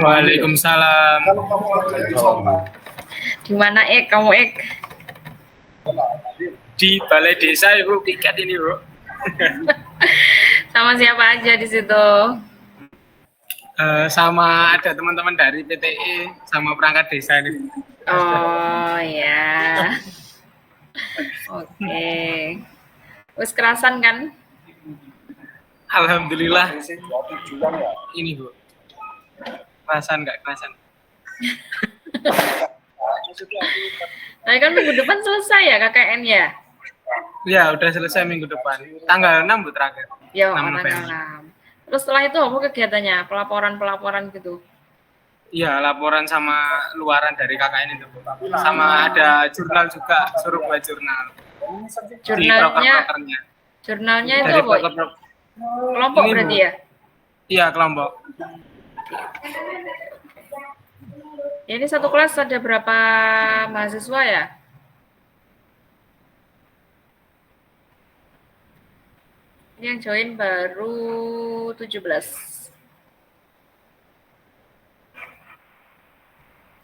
Waalaikumsalam. Di mana kamu Di balai desa Ibu, piket ini Bro. Sama siapa aja di situ? Sama ada teman-teman dari PTE sama perangkat desa ini. Oh ya. Oke. Wis kerasan kan? Alhamdulillah. Ini Bu. Kerasan nggak kerasan? Nah, kan minggu depan selesai ya KKN ya? Ya, udah selesai minggu depan. Tanggal 6 Bu terakhir. Ya, tanggal 6. Terus setelah itu apa kegiatannya? Pelaporan gitu? Iya, laporan sama luaran dari KKN itu. Sama ada jurnal juga, suruh buat jurnal. Jurnalnya itu apa? Kelompok ini, berarti ya? Iya, kelompok. Ini satu kelas ada berapa mahasiswa ya? Ini yang join baru 17.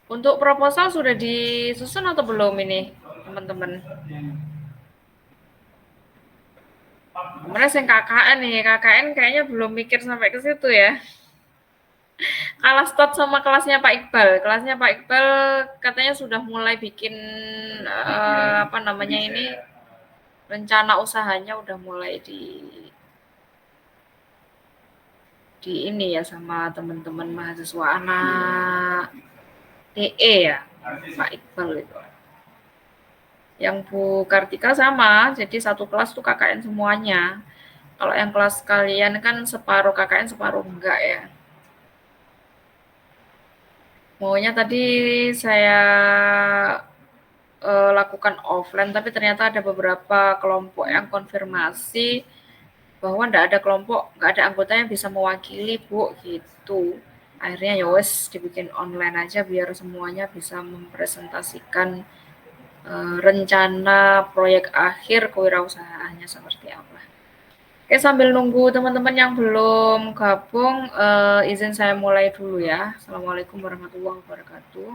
Untuk proposal sudah disusun atau belum ini, teman-teman? Mana yang KKN nih, KKN kayaknya belum mikir sampai ke situ ya. Kalah start sama kelasnya Pak Iqbal. Kelasnya Pak Iqbal katanya sudah mulai bikin rencana usahanya udah mulai di ini ya sama teman-teman mahasiswa anak DE ya, Pak Iqbal itu. Yang Bu Kartika sama, jadi satu kelas tuh KKN semuanya. Kalau yang kelas kalian kan separuh KKN, separuh enggak ya. Maunya tadi saya lakukan offline, tapi ternyata ada beberapa kelompok yang konfirmasi bahwa enggak ada kelompok, enggak ada anggota yang bisa mewakili Bu, gitu. Akhirnya ya wes dibikin online aja biar semuanya bisa mempresentasikan rencana proyek akhir kewirausahaannya seperti apa. Oke, sambil nunggu teman-teman yang belum gabung, izin saya mulai dulu ya. Assalamualaikum warahmatullahi wabarakatuh.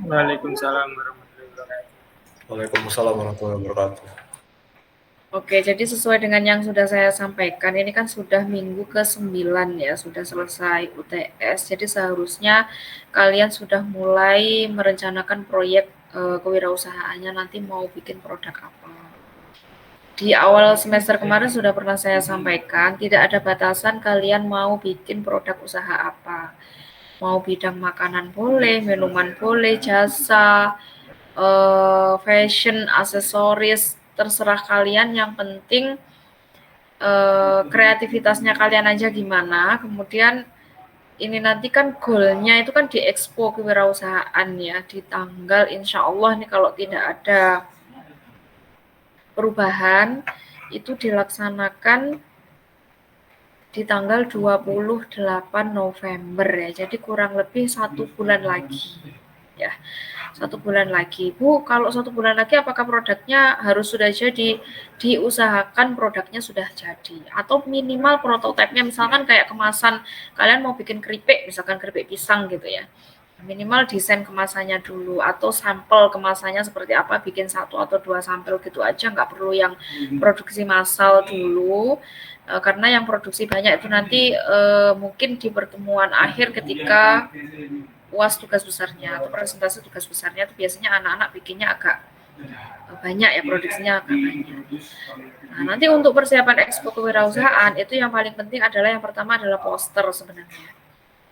Waalaikumsalam warahmatullahi wabarakatuh. Waalaikumsalam warahmatullahi wabarakatuh. Oke, jadi sesuai dengan yang sudah saya sampaikan, ini kan sudah minggu ke-9 ya, sudah selesai UTS. Jadi seharusnya kalian sudah mulai merencanakan proyek kewirausahaannya nanti mau bikin produk apa. Di awal semester kemarin sudah pernah saya sampaikan, tidak ada batasan kalian mau bikin produk usaha apa. Mau bidang makanan boleh, minuman boleh, jasa, fashion, aksesoris, terserah kalian. Yang penting kreativitasnya kalian aja gimana. Kemudian ini nanti kan goalnya itu kan di Expo Kewirausahaan ya, di tanggal insya Allah nih kalau tidak ada perubahan itu dilaksanakan di tanggal 28 November ya, jadi kurang lebih 1 bulan lagi ya, 1 bulan lagi. Bu, kalau 1 bulan lagi apakah produknya harus sudah jadi? Diusahakan produknya sudah jadi, atau minimal prototipenya, misalkan kayak kemasan, kalian mau bikin keripik, misalkan keripik pisang gitu ya, minimal desain kemasannya dulu atau sampel kemasannya seperti apa, bikin 1 atau 2 sampel gitu aja, nggak perlu yang produksi massal dulu, karena yang produksi banyak itu nanti mungkin di pertemuan akhir ketika UAS tugas besarnya atau presentasi tugas besarnya itu biasanya anak-anak bikinnya agak banyak ya, produksinya agak banyak. Nah, nanti untuk persiapan Expo Kewirausahaan itu yang paling penting adalah yang pertama adalah poster sebenarnya.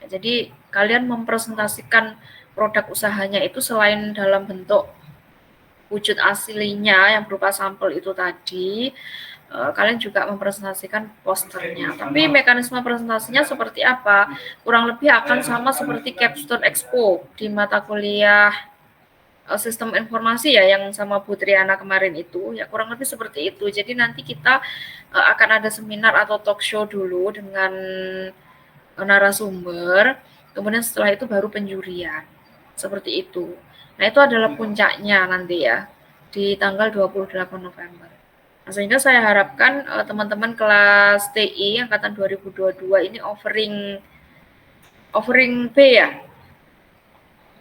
Jadi kalian mempresentasikan produk usahanya itu selain dalam bentuk wujud aslinya yang berupa sampel itu tadi, kalian juga mempresentasikan posternya. Tapi mekanisme presentasinya seperti apa? Kurang lebih akan sama seperti Capstone Expo di mata kuliah sistem informasi ya yang sama Bu Triana kemarin itu, ya kurang lebih seperti itu. Jadi nanti kita akan ada seminar atau talk show dulu dengan narasumber, kemudian setelah itu baru penjurian, seperti itu. Nah, itu adalah puncaknya nanti ya, di tanggal 28 November. Nah, sehingga saya harapkan teman-teman kelas TI angkatan 2022 ini offering offering B ya.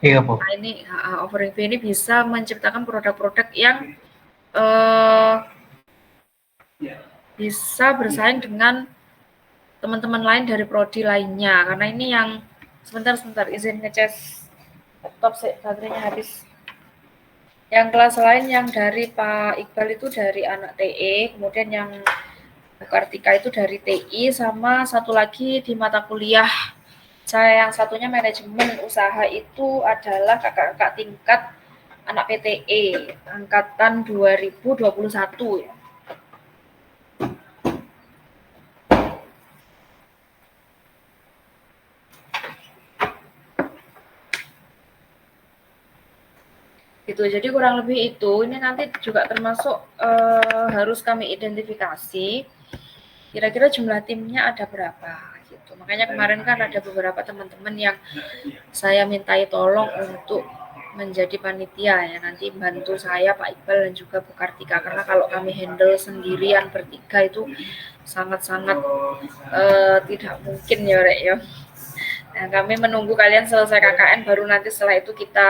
Iya, Bu. Nah, ini offering B ini bisa menciptakan produk-produk yang bisa bersaing dengan teman-teman lain dari prodi lainnya. Karena ini yang sebentar izin ngecas laptop sih, baterainya habis. Yang kelas lain yang dari Pak Iqbal itu dari anak TE, kemudian yang Bu Kartika itu dari TI, sama satu lagi di mata kuliah saya yang satunya manajemen usaha itu adalah kakak-kakak tingkat anak PTE angkatan 2021 ya. Gitu, jadi kurang lebih itu. Ini nanti juga termasuk harus kami identifikasi kira-kira jumlah timnya ada berapa gitu. Makanya kemarin kan ada beberapa teman-teman yang saya mintai tolong untuk menjadi panitia ya, nanti bantu saya Pak Iqbal dan juga Bu Kartika, karena kalau kami handle sendirian bertiga itu sangat-sangat tidak mungkin ya Rek ya. Nah, kami menunggu kalian selesai KKN baru nanti setelah itu kita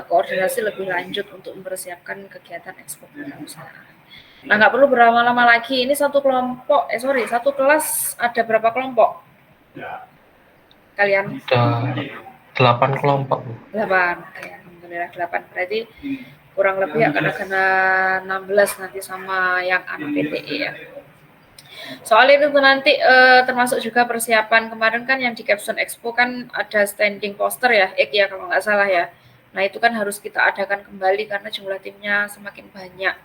koordinasi lebih lanjut untuk mempersiapkan kegiatan ekspor kewirausahaan. Nah, nggak perlu berlama-lama lagi. Ini satu kelompok, satu kelas ada berapa kelompok? Kalian? Ada 8 kelompok, Bu. 8. Ya, alhamdulillah 8. Berarti kurang lebih akan ada 16 nanti sama yang anak PTE ya. Soal itu nanti termasuk juga persiapan kemarin kan yang di Capstone Expo kan ada standing poster ya, ya kalau nggak salah ya. Nah, itu kan harus kita adakan kembali karena jumlah timnya semakin banyak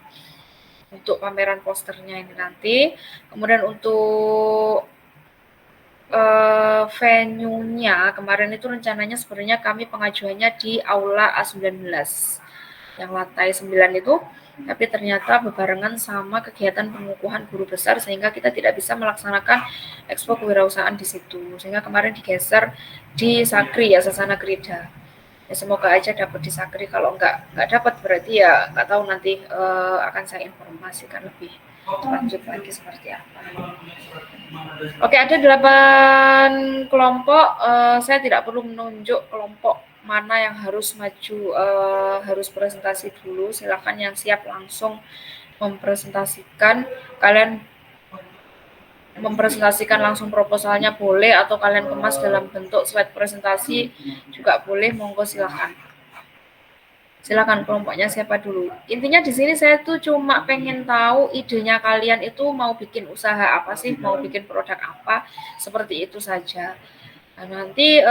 untuk pameran posternya ini nanti. Kemudian untuk venue-nya kemarin itu rencananya sebenarnya kami pengajuannya di Aula A19 yang lantai 9 itu, tapi ternyata berbarengan sama kegiatan pengukuhan guru besar sehingga kita tidak bisa melaksanakan ekspo kewirausahaan di situ, sehingga kemarin digeser di Sakri ya, Sasana Krida. Ya, semoga aja dapat di Sakri, kalau nggak dapat berarti ya nggak tahu nanti akan saya informasikan lebih lanjut lagi seperti apa. Oke, ada 8 kelompok, saya tidak perlu menunjuk kelompok mana yang harus maju, harus presentasi dulu, silakan yang siap langsung mempresentasikan, kalian mempresentasikan langsung proposalnya boleh, atau kalian kemas dalam bentuk slide presentasi juga boleh, monggo silakan. Silakan kelompoknya siapa dulu. Intinya di sini saya tuh cuma pengen tahu idenya kalian itu mau bikin usaha apa sih, mau bikin produk apa, seperti itu saja. Nah, nanti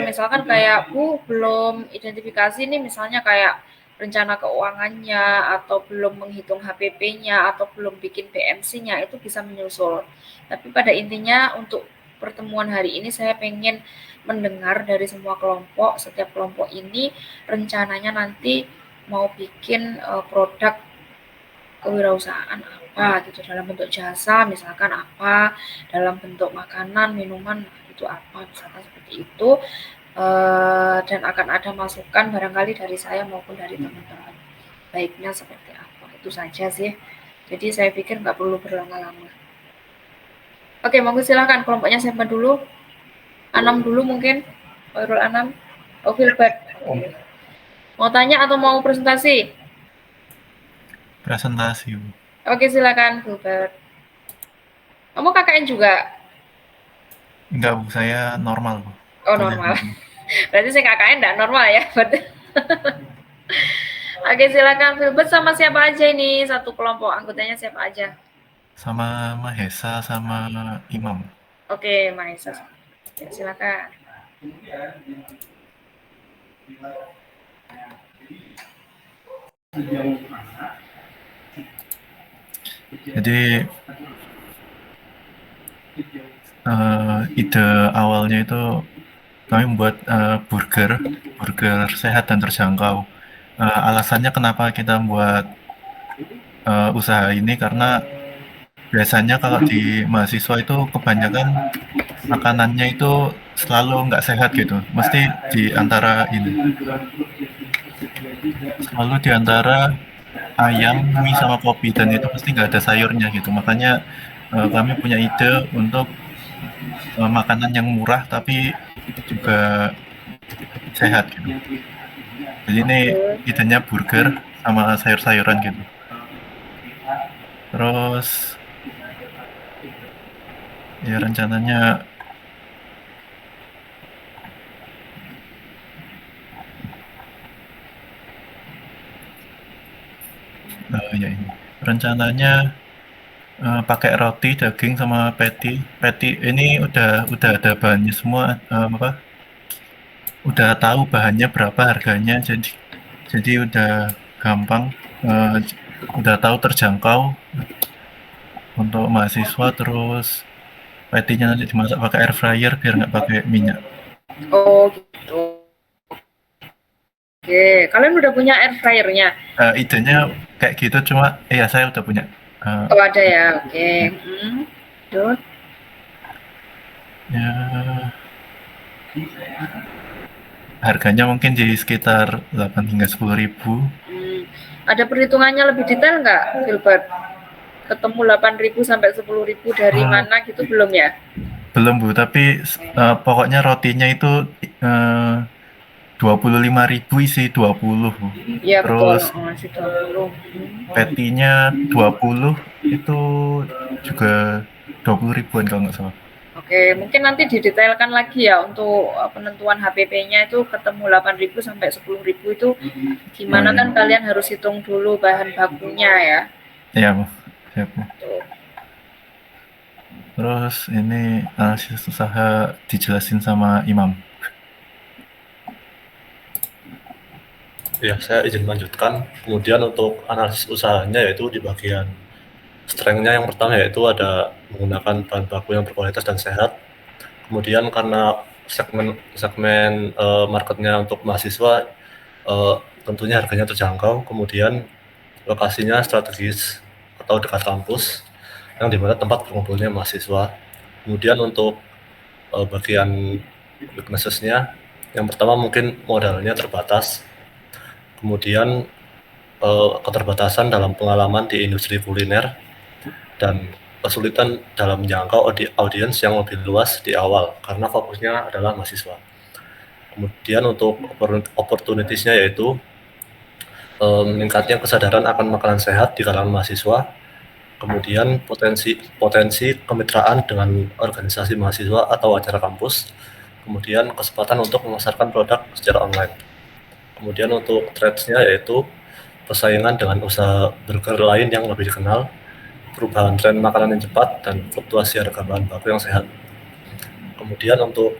misalkan kayak Bu belum identifikasi nih, misalnya kayak rencana keuangannya, atau belum menghitung HPP-nya, atau belum bikin BMC-nya, itu bisa menyusul. Tapi pada intinya untuk pertemuan hari ini saya pengen mendengar dari semua kelompok, setiap kelompok ini rencananya nanti mau bikin produk kewirausahaan apa gitu, dalam bentuk jasa misalkan apa, dalam bentuk makanan, minuman itu apa, misalkan seperti itu. Dan akan ada masukan barangkali dari saya maupun dari teman-teman, baiknya seperti apa, itu saja sih. Jadi saya pikir nggak perlu berlama-lama. Oke, monggo silakan kelompoknya siapa dulu? Anam dulu mungkin, Khairul Anam, Filbert. Mau tanya atau mau presentasi? Presentasi, Bu. Oke, silakan Filbert. Kamu KKN juga? Enggak, Bu. Saya normal, Bu. Oh, normal. Berarti saya KKN enggak normal ya? Oke, silakan Filbert. Sama siapa aja ini? Satu kelompok, anggotanya siapa aja? Sama Mahesa sama Imam. Oke, Mahesa. Ya, silakan. Jadi ide awalnya itu kami membuat burger sehat dan terjangkau. Alasannya kenapa kita membuat usaha ini karena biasanya kalau di mahasiswa itu kebanyakan makanannya itu selalu nggak sehat gitu, mesti di antara ayam, mie sama kopi, dan itu pasti nggak ada sayurnya gitu. Makanya kami punya ide untuk makanan yang murah tapi juga sehat gitu. Jadi ini idenya burger sama sayur-sayuran gitu. Terus ya rencananya ya ini rencananya pakai roti, daging sama patty. Patty ini udah ada bahannya semua, apa? Udah tahu bahannya berapa harganya, jadi udah gampang, udah tahu terjangkau untuk mahasiswa. Terus patty-nya nanti dimasak pakai air fryer biar nggak pakai minyak. Oh gitu. Oke, kalian udah punya air fryer-nya? Idenya kayak gitu, cuma ya saya udah punya. Oh ada ya, oke. Terus? Ya, harganya mungkin di sekitar 8 hingga 10 ribu. Ada perhitungannya lebih detail nggak, Gilbert? Ketemu 8.000 sampai 10.000 dari mana gitu belum ya? Belum Bu, tapi pokoknya rotinya itu 25.000 isi 20 Bu. Iya Terus betul, masih 20. patty-nya 20 itu juga 20 ribuan kalau nggak salah. Oke, mungkin nanti didetailkan lagi ya untuk penentuan HPP-nya itu ketemu 8.000 sampai 10.000 itu gimana kan kalian harus hitung dulu bahan bakunya ya. Iya Bu. Siap, Bu. Terus ini analisis usaha dijelasin sama Imam. Ya, saya izin melanjutkan. Kemudian untuk analisis usahanya yaitu di bagian strength-nya yang pertama yaitu ada menggunakan bahan baku yang berkualitas dan sehat. Kemudian karena segmen marketnya untuk mahasiswa tentunya harganya terjangkau. Kemudian lokasinya strategis atau dekat kampus yang dimana tempat berkumpulnya mahasiswa. Kemudian untuk bagian weaknesses-nya yang pertama mungkin modalnya terbatas. Kemudian keterbatasan dalam pengalaman di industri kuliner dan kesulitan dalam menjangkau audiens yang lebih luas di awal karena fokusnya adalah mahasiswa. Kemudian untuk opportunities-nya yaitu meningkatnya kesadaran akan makanan sehat di kalangan mahasiswa, kemudian potensi kemitraan dengan organisasi mahasiswa atau acara kampus, kemudian kesempatan untuk memasarkan produk secara online. Kemudian untuk threats-nya yaitu persaingan dengan usaha burger lain yang lebih dikenal, perubahan tren makanan yang cepat, dan fluktuasi harga bahan baku yang sehat. Kemudian untuk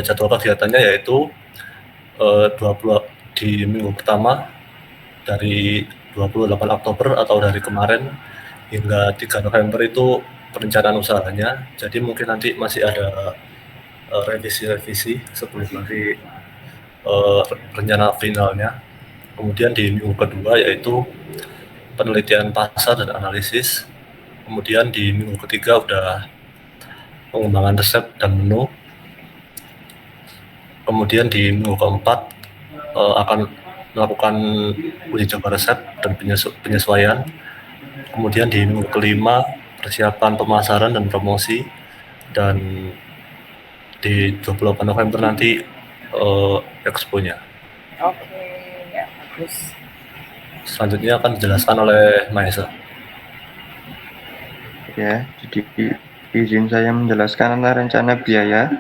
jadwal kegiatannya yaitu 20 di minggu pertama dari 28 Oktober atau dari kemarin hingga 3 November itu perencanaan usahanya. Jadi mungkin nanti masih ada revisi-revisi sebelum nanti rencana finalnya. Kemudian di minggu kedua yaitu penelitian pasar dan analisis. Kemudian di minggu ketiga udah pengembangan resep dan menu. Kemudian di minggu keempat akan melakukan uji coba resep dan penyesuaian. Kemudian di minggu kelima persiapan pemasaran dan promosi, dan di 28 November nanti expo-nya. Oke, ya bagus. Selanjutnya akan dijelaskan oleh Maesa. Ya, jadi izin saya menjelaskan tentang rencana biaya.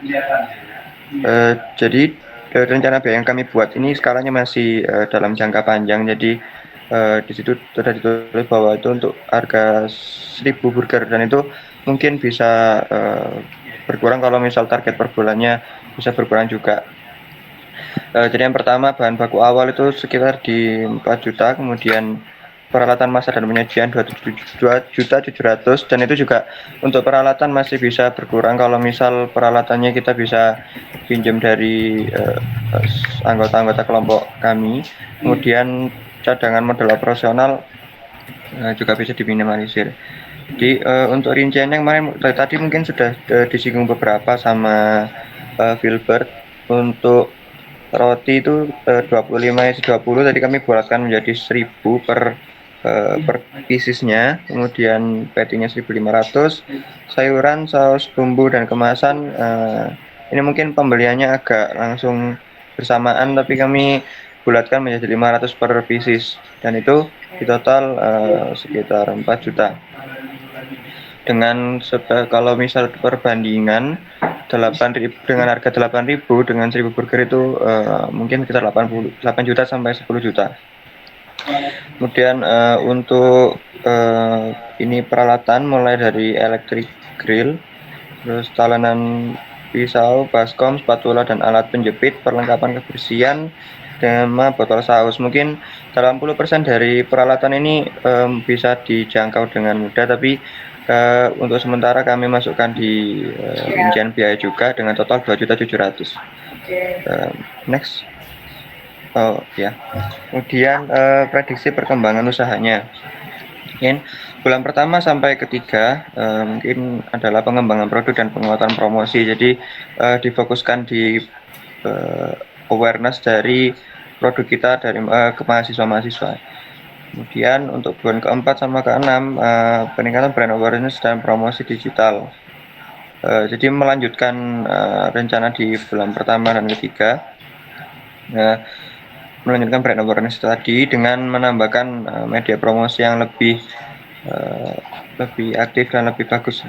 Jadi rencana biaya yang kami buat ini skalanya masih dalam jangka panjang. Jadi di situ sudah ditulis bahwa itu untuk harga 1.000 burger, dan itu mungkin bisa berkurang kalau misal target per bulannya bisa berkurang juga. Jadi yang pertama bahan baku awal itu sekitar di 4 juta, kemudian peralatan masak dan penyajian 2.700.000, dan itu juga untuk peralatan masih bisa berkurang kalau misal peralatannya kita bisa pinjam dari anggota-anggota kelompok kami. Kemudian cadangan modal operasional juga bisa diminimalisir. Jadi untuk rinciannya kemarin tadi mungkin sudah disinggung beberapa sama Gilbert. Untuk roti itu 25 isi 20 tadi kami bulatkan menjadi 1.000 per piecesnya, kemudian patty-nya 1.500, sayuran, saus bumbu dan kemasan ini mungkin pembeliannya agak langsung bersamaan, tapi kami bulatkan menjadi 500 per pieces dan itu di total sekitar 4 juta. Dengan kalau misal perbandingan 8.000 dengan harga 8.000 dengan 1.000 burger itu mungkin sekitar 8 juta sampai 10 juta. Kemudian untuk ini peralatan mulai dari electric grill, terus talenan pisau, baskom, spatula dan alat penjepit, perlengkapan kebersihan, sama botol saus. Mungkin 80% dari peralatan ini bisa dijangkau dengan mudah, tapi untuk sementara kami masukkan di rincian biaya juga dengan total 2.700.000. Next. Oh ya. Kemudian prediksi perkembangan usahanya. Mungkin bulan pertama sampai ketiga mungkin adalah pengembangan produk dan penguatan promosi. Jadi difokuskan di awareness dari produk kita dari ke mahasiswa-mahasiswa. Kemudian untuk bulan keempat sama keenam peningkatan brand awareness dan promosi digital. Jadi melanjutkan rencana di bulan pertama dan ketiga. Melanjutkan brand awareness tadi dengan menambahkan media promosi yang lebih aktif dan lebih bagus.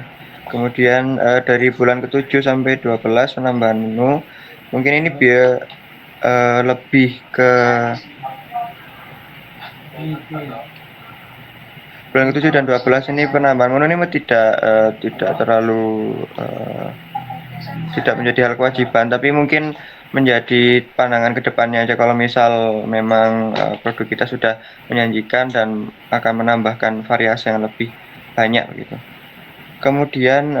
Kemudian dari bulan ke-7 sampai 12 penambahan menu. Mungkin ini biar lebih ke bulan ke-7 dan 12 ini penambahan menu ini tidak terlalu tidak menjadi hal kewajiban, tapi mungkin menjadi pandangan ke depannya aja kalau misal memang produk kita sudah menjanjikan dan akan menambahkan variasi yang lebih banyak gitu. Kemudian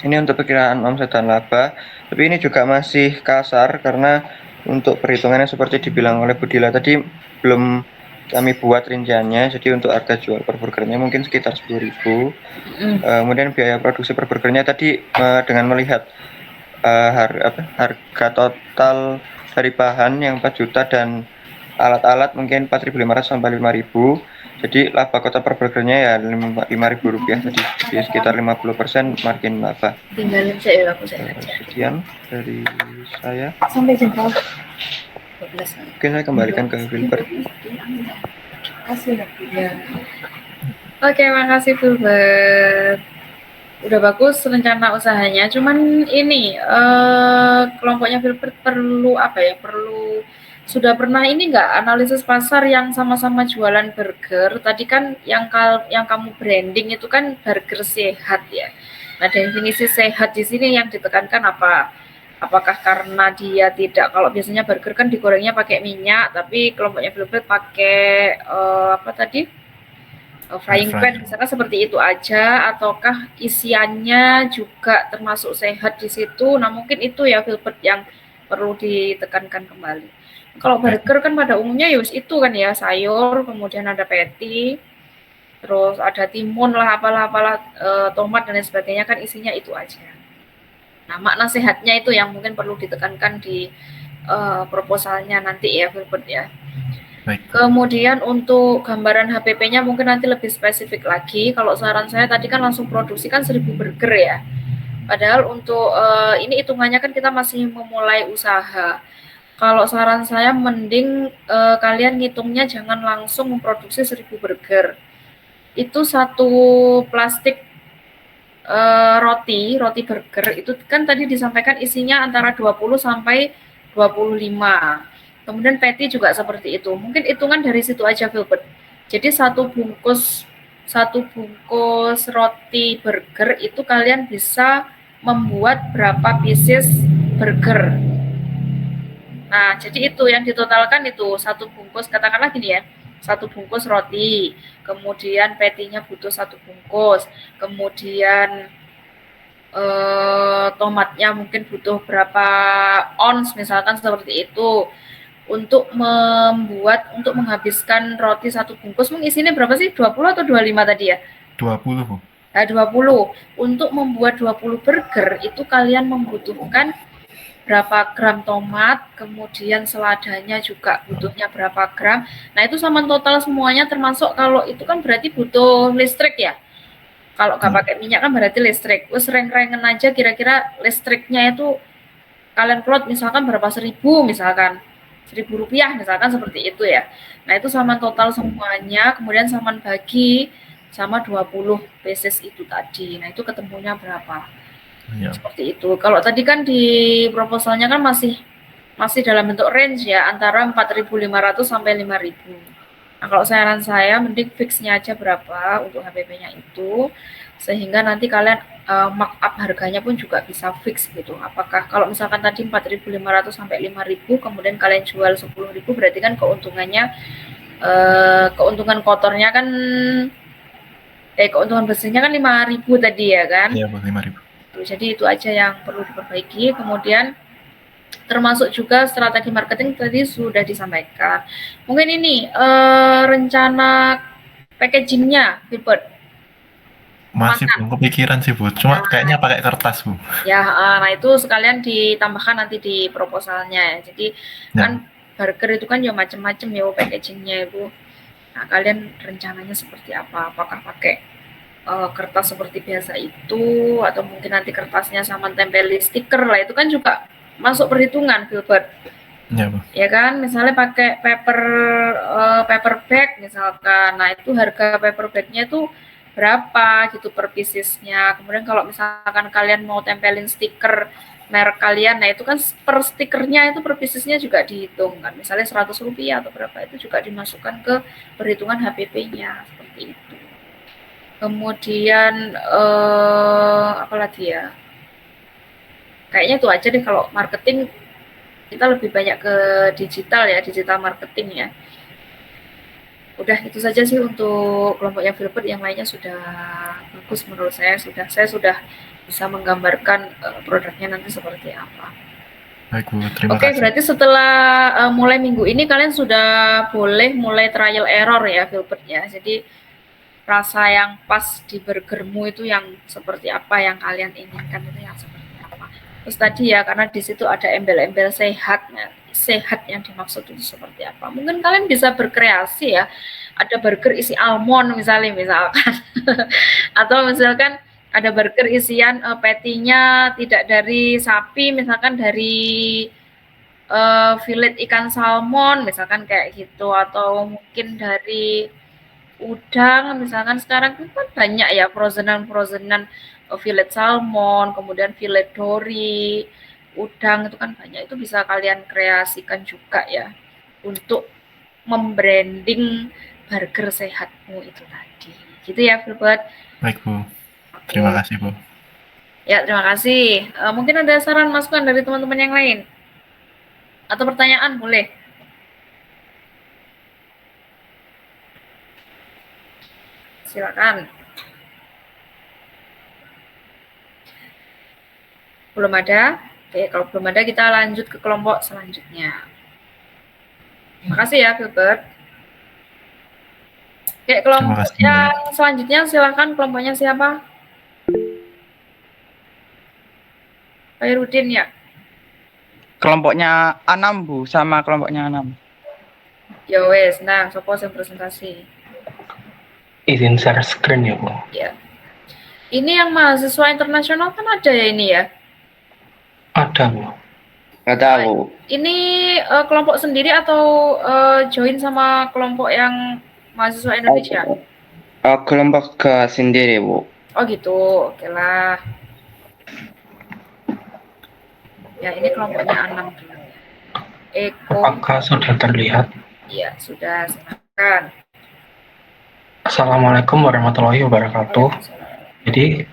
ini untuk perkiraan omset dan laba, tapi ini juga masih kasar karena untuk perhitungannya seperti dibilang oleh Budila tadi belum kami buat rinciannya. Jadi untuk harga jual per burgernya mungkin sekitar 10.000. Kemudian biaya produksi per burgernya tadi dengan melihat harga total dari bahan yang 4 juta dan alat-alat mungkin 4.500 sampai 5.000. Jadi laba kota per burgernya ya Rp5.000 tadi. Jadi sekitar 50% margin laba. Tinggalin saya aku saja. Sekian dari saya. Sampai jumpa. Mungkin saya kembalikan ke Wilbert. Ya. Oke, makasih Wilbert. Udah bagus rencana usahanya. Cuman ini kelompoknya Wilbert perlu apa ya? Sudah pernah ini enggak analisis pasar yang sama-sama jualan burger? Tadi kan yang kamu branding itu kan burger sehat ya. Nah, definisi sehat di sini yang ditekankan apa? Apakah karena dia tidak, kalau biasanya burger kan digorengnya pakai minyak, tapi kelompoknya Wilbert pakai frying pan, misalnya seperti itu aja, ataukah isiannya juga termasuk sehat di situ? Nah, mungkin itu ya Wilbert yang perlu ditekankan kembali. Kalau burger kan pada umumnya ya itu kan ya, sayur, kemudian ada patty, terus ada timun lah, apalah tomat dan lain sebagainya, kan isinya itu aja. Nah, makna sehatnya itu yang mungkin perlu ditekankan di proposalnya nanti ya Wilbert ya. Baik. Kemudian untuk gambaran HPP-nya mungkin nanti lebih spesifik lagi. Kalau saran saya tadi kan langsung produksi kan 1.000 burger ya. Padahal untuk ini hitungannya kan kita masih memulai usaha. Kalau saran saya mending kalian ngitungnya jangan langsung memproduksi 1.000 burger. Itu satu plastik roti burger itu kan tadi disampaikan isinya antara 20 sampai 25. Kemudian patty juga seperti itu. Mungkin hitungan dari situ aja Wilbert. Jadi satu bungkus roti burger itu kalian bisa membuat berapa pieces burger. Nah, jadi itu yang ditotalkan itu satu bungkus, katakanlah gini ya, satu bungkus roti, kemudian patty-nya butuh satu bungkus, kemudian tomatnya mungkin butuh berapa ons, misalkan seperti itu. Untuk menghabiskan roti satu bungkus, isinya berapa sih? 20 atau 25 tadi ya? 20, Bu. Nah, 20. Untuk membuat 20 burger, itu kalian membutuhkan berapa gram tomat, kemudian seladanya juga butuhnya berapa gram. Nah, itu sama total semuanya termasuk kalau itu kan berarti butuh listrik ya. Kalau nggak pakai minyak kan berarti listrik. Terus reng-rengen aja kira-kira listriknya itu kalian plot misalkan berapa 1.000 misalkan. 1.000 rupiah misalkan seperti itu ya. Nah itu saman total semuanya, kemudian saman bagi sama 20 basis itu tadi. Nah itu ketemunya berapa? Ya. Seperti itu. Kalau tadi kan di proposalnya kan masih dalam bentuk range ya, antara 4.500 sampai 5.000. Nah, kalau saran saya mending fixnya aja berapa untuk HPP-nya itu, sehingga nanti kalian markup harganya pun juga bisa fix gitu. Apakah kalau misalkan tadi 4.500 sampai 5.000, kemudian kalian jual 10.000, berarti kan keuntungannya keuntungan kotornya kan keuntungan bersihnya kan 5.000 tadi ya kan? Iya, 5.000. Jadi itu aja yang perlu diperbaiki. Kemudian termasuk juga strategi marketing tadi sudah disampaikan. Mungkin ini rencana packagingnya, Gilbert. Masih belum kepikiran sih Bu, cuma kayaknya pakai kertas Bu. Ya, nah itu sekalian ditambahkan nanti di proposalnya ya. Jadi kan burger itu kan ya macam-macam ya packagingnya itu. Nah kalian rencananya seperti apa? Apakah pakai kertas seperti biasa itu, atau mungkin nanti kertasnya sama tempelin stiker lah, itu kan juga masuk perhitungan, Gilbert. Ya, Bu. Ya kan, misalnya pakai paper bag misalkan, nah itu harga paper bagnya itu berapa gitu per piecesnya. Kemudian kalau misalkan kalian mau tempelin stiker merek kalian, nah itu kan per stikernya itu per piecesnya juga dihitung kan, misalnya 100 rupiah atau berapa, itu juga dimasukkan ke perhitungan HPP-nya seperti itu. Kemudian apalagi ya, kayaknya itu aja deh. Kalau marketing kita lebih banyak ke digital ya, digital marketing ya. Udah itu saja sih untuk kelompoknya Filbert, yang lainnya sudah bagus menurut saya. Saya sudah bisa menggambarkan produknya nanti seperti apa. Baik Bu, terima kasih. Oke, berarti setelah mulai minggu ini kalian sudah boleh mulai trial error ya Filbert ya. Jadi rasa yang pas di burgermu itu yang seperti apa, yang kalian inginkan itu yang seperti apa. Terus tadi ya, karena di situ ada embel-embel sehat yang dimaksud itu seperti apa. Mungkin kalian bisa berkreasi ya, ada burger isi almond misalkan, atau misalkan ada burger isian patty-nya tidak dari sapi, misalkan dari fillet ikan salmon misalkan kayak gitu, atau mungkin dari udang misalkan. Sekarang kan banyak ya frozenan fillet salmon, kemudian fillet dory, udang itu kan banyak. Itu bisa kalian kreasikan juga ya untuk membranding burger sehatmu itu tadi. Gitu ya, Filbert. Baik Bu, terima kasih Bu. Ya, terima kasih. Mungkin ada saran masukan dari teman-teman yang lain atau pertanyaan, boleh. Silakan. Belum ada? Oke, kalau belum ada kita lanjut ke kelompok selanjutnya. Makasih ya, Filbert. Oke, kelompok yang selanjutnya silakan, kelompoknya siapa? Pak Rudin ya? Kelompoknya A6 Bu, sama kelompoknya A6. Ya wes, nah, sopo yang presentasi. Izin share screen ya Bu. Ya. Ini yang mahasiswa internasional kan ada ya ini ya? Ada Bu. Nggak tahu. Ini kelompok sendiri atau join sama kelompok yang mahasiswa Indonesia? Kelompok sendiri Bu. Oh gitu, oke lah. Ya ini kelompoknya 6 dulu. Eko. Apakah sudah terlihat? Iya, sudah, silakan. Assalamualaikum warahmatullahi wabarakatuh. Jadi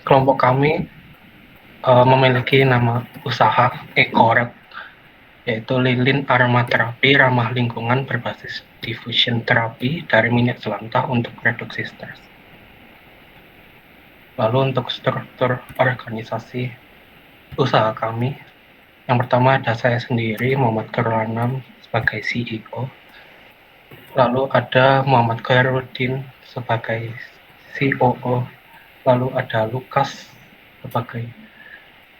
kelompok kami memiliki nama usaha Ekorep, yaitu lilin aromaterapi ramah lingkungan berbasis diffusion terapi dari minyak jelantah untuk reduksi stres. Lalu untuk struktur organisasi usaha kami, yang pertama ada saya sendiri, Muhammad Khairul sebagai CEO. Lalu ada Muhammad Khairuddin sebagai COO, lalu ada Lukas sebagai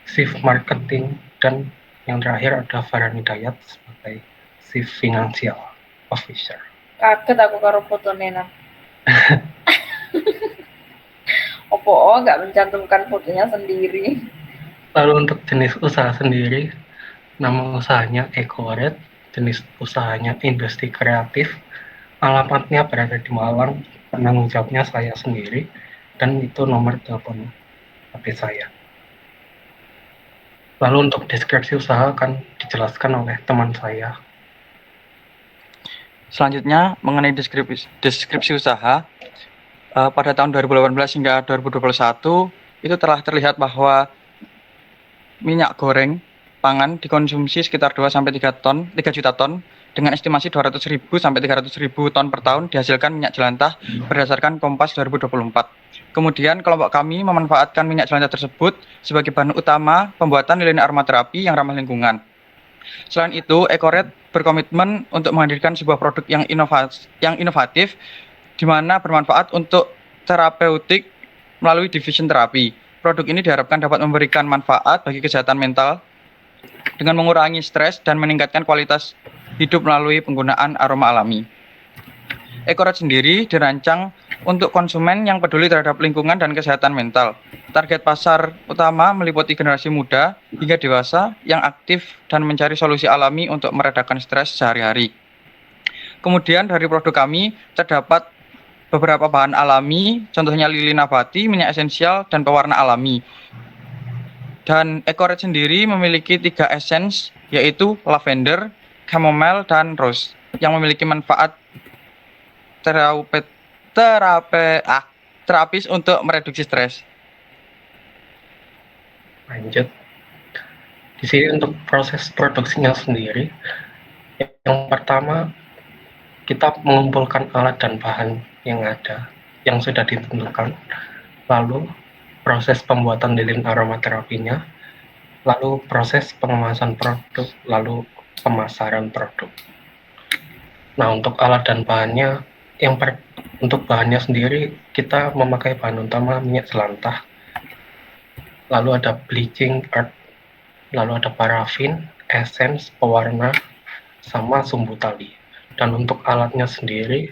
Chief Marketing, dan yang terakhir ada Farhan Hidayat sebagai Chief Financial Officer. Kaget aku karo foto Nena. Opo nggak mencantumkan fotonya sendiri? Lalu untuk jenis usaha sendiri, nama usahanya Ekoret, jenis usahanya industri kreatif, alamatnya berada di Malang, penanggung jawabnya saya sendiri, dan itu nomor telepon HP saya. Lalu untuk deskripsi usaha akan dijelaskan oleh teman saya. Selanjutnya mengenai deskripsi usaha, pada tahun 2018 hingga 2021 itu telah terlihat bahwa minyak goreng pangan dikonsumsi sekitar 2-3 juta ton dengan estimasi 200.000 sampai 300.000 ton per tahun dihasilkan minyak jelantah berdasarkan Kompas 2024. Kemudian kelompok kami memanfaatkan minyak jelantah tersebut sebagai bahan utama pembuatan lilin aromaterapi yang ramah lingkungan. Selain itu, Ekoret berkomitmen untuk menghadirkan sebuah produk yang inovatif di mana bermanfaat untuk terapeutik melalui diffusion terapi. Produk ini diharapkan dapat memberikan manfaat bagi kesehatan mental dengan mengurangi stres dan meningkatkan kualitas hidup melalui penggunaan aroma alami. Ekoret sendiri dirancang untuk konsumen yang peduli terhadap lingkungan dan kesehatan mental. Target pasar utama meliputi generasi muda hingga dewasa yang aktif dan mencari solusi alami untuk meredakan stres sehari-hari. Kemudian dari produk kami terdapat beberapa bahan alami, contohnya lilin nabati, minyak esensial, dan pewarna alami. Dan Ekoret sendiri memiliki 3 essence, yaitu lavender, chamomile, dan rose, yang memiliki manfaat terapis untuk mereduksi stres. Lanjut. Di sini untuk proses produksinya sendiri, yang pertama kita mengumpulkan alat dan bahan yang ada, yang sudah ditentukan, lalu proses pembuatan lilin aromaterapinya, lalu proses pengemasan produk, lalu pemasaran produk. Nah, untuk alat dan bahannya, untuk bahannya sendiri kita memakai bahan utama minyak jelantah, lalu ada bleaching earth, lalu ada parafin, essence, pewarna, sama sumbu tali. Dan untuk alatnya sendiri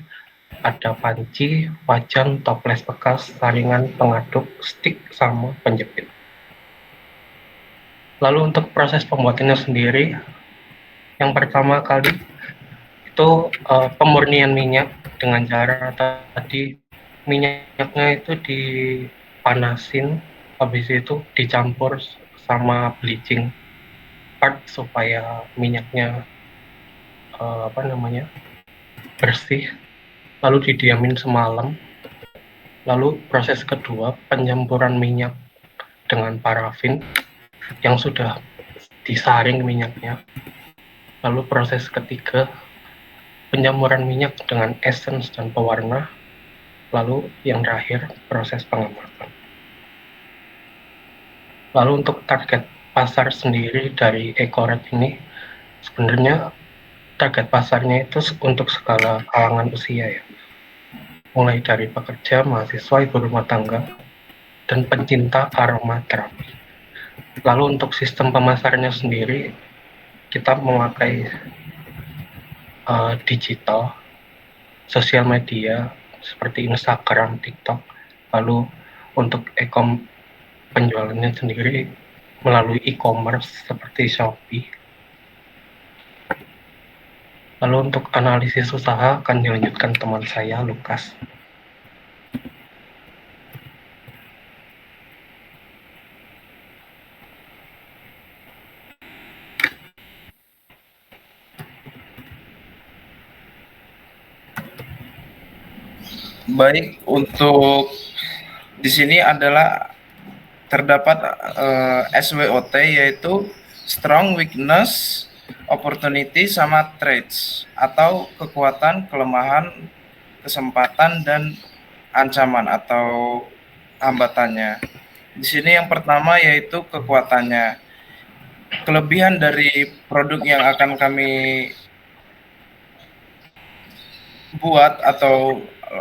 ada panci, wajan, toples bekas, saringan, pengaduk, stick, sama penjepit. Lalu untuk proses pembuatannya sendiri, yang pertama kali itu pemurnian minyak dengan cara tadi minyaknya itu dipanasin, habis itu dicampur sama bleaching earth supaya minyaknya bersih, lalu didiamin semalam. Lalu proses kedua, pencampuran minyak dengan parafin yang sudah disaring minyaknya. Lalu proses ketiga, pencampuran minyak dengan essence dan pewarna. Lalu yang terakhir, proses pengemasan. Lalu untuk target pasar sendiri dari Ekoret ini, sebenarnya target pasarnya itu untuk skala kalangan usia ya. Mulai dari pekerja, mahasiswa, ibu rumah tangga, dan pencinta aromaterapi. Lalu untuk sistem pemasarannya sendiri, kita memakai digital, sosial media seperti Instagram, TikTok. Lalu untuk penjualannya sendiri melalui e-commerce seperti Shopee. Lalu untuk analisis usaha akan dilanjutkan teman saya, Lukas. Baik, untuk di sini adalah terdapat SWOT, yaitu Strong Weakness, Opportunity, sama Threats, atau kekuatan, kelemahan, kesempatan, dan ancaman atau hambatannya. Di sini yang pertama yaitu kekuatannya. Kelebihan dari produk yang akan kami buat atau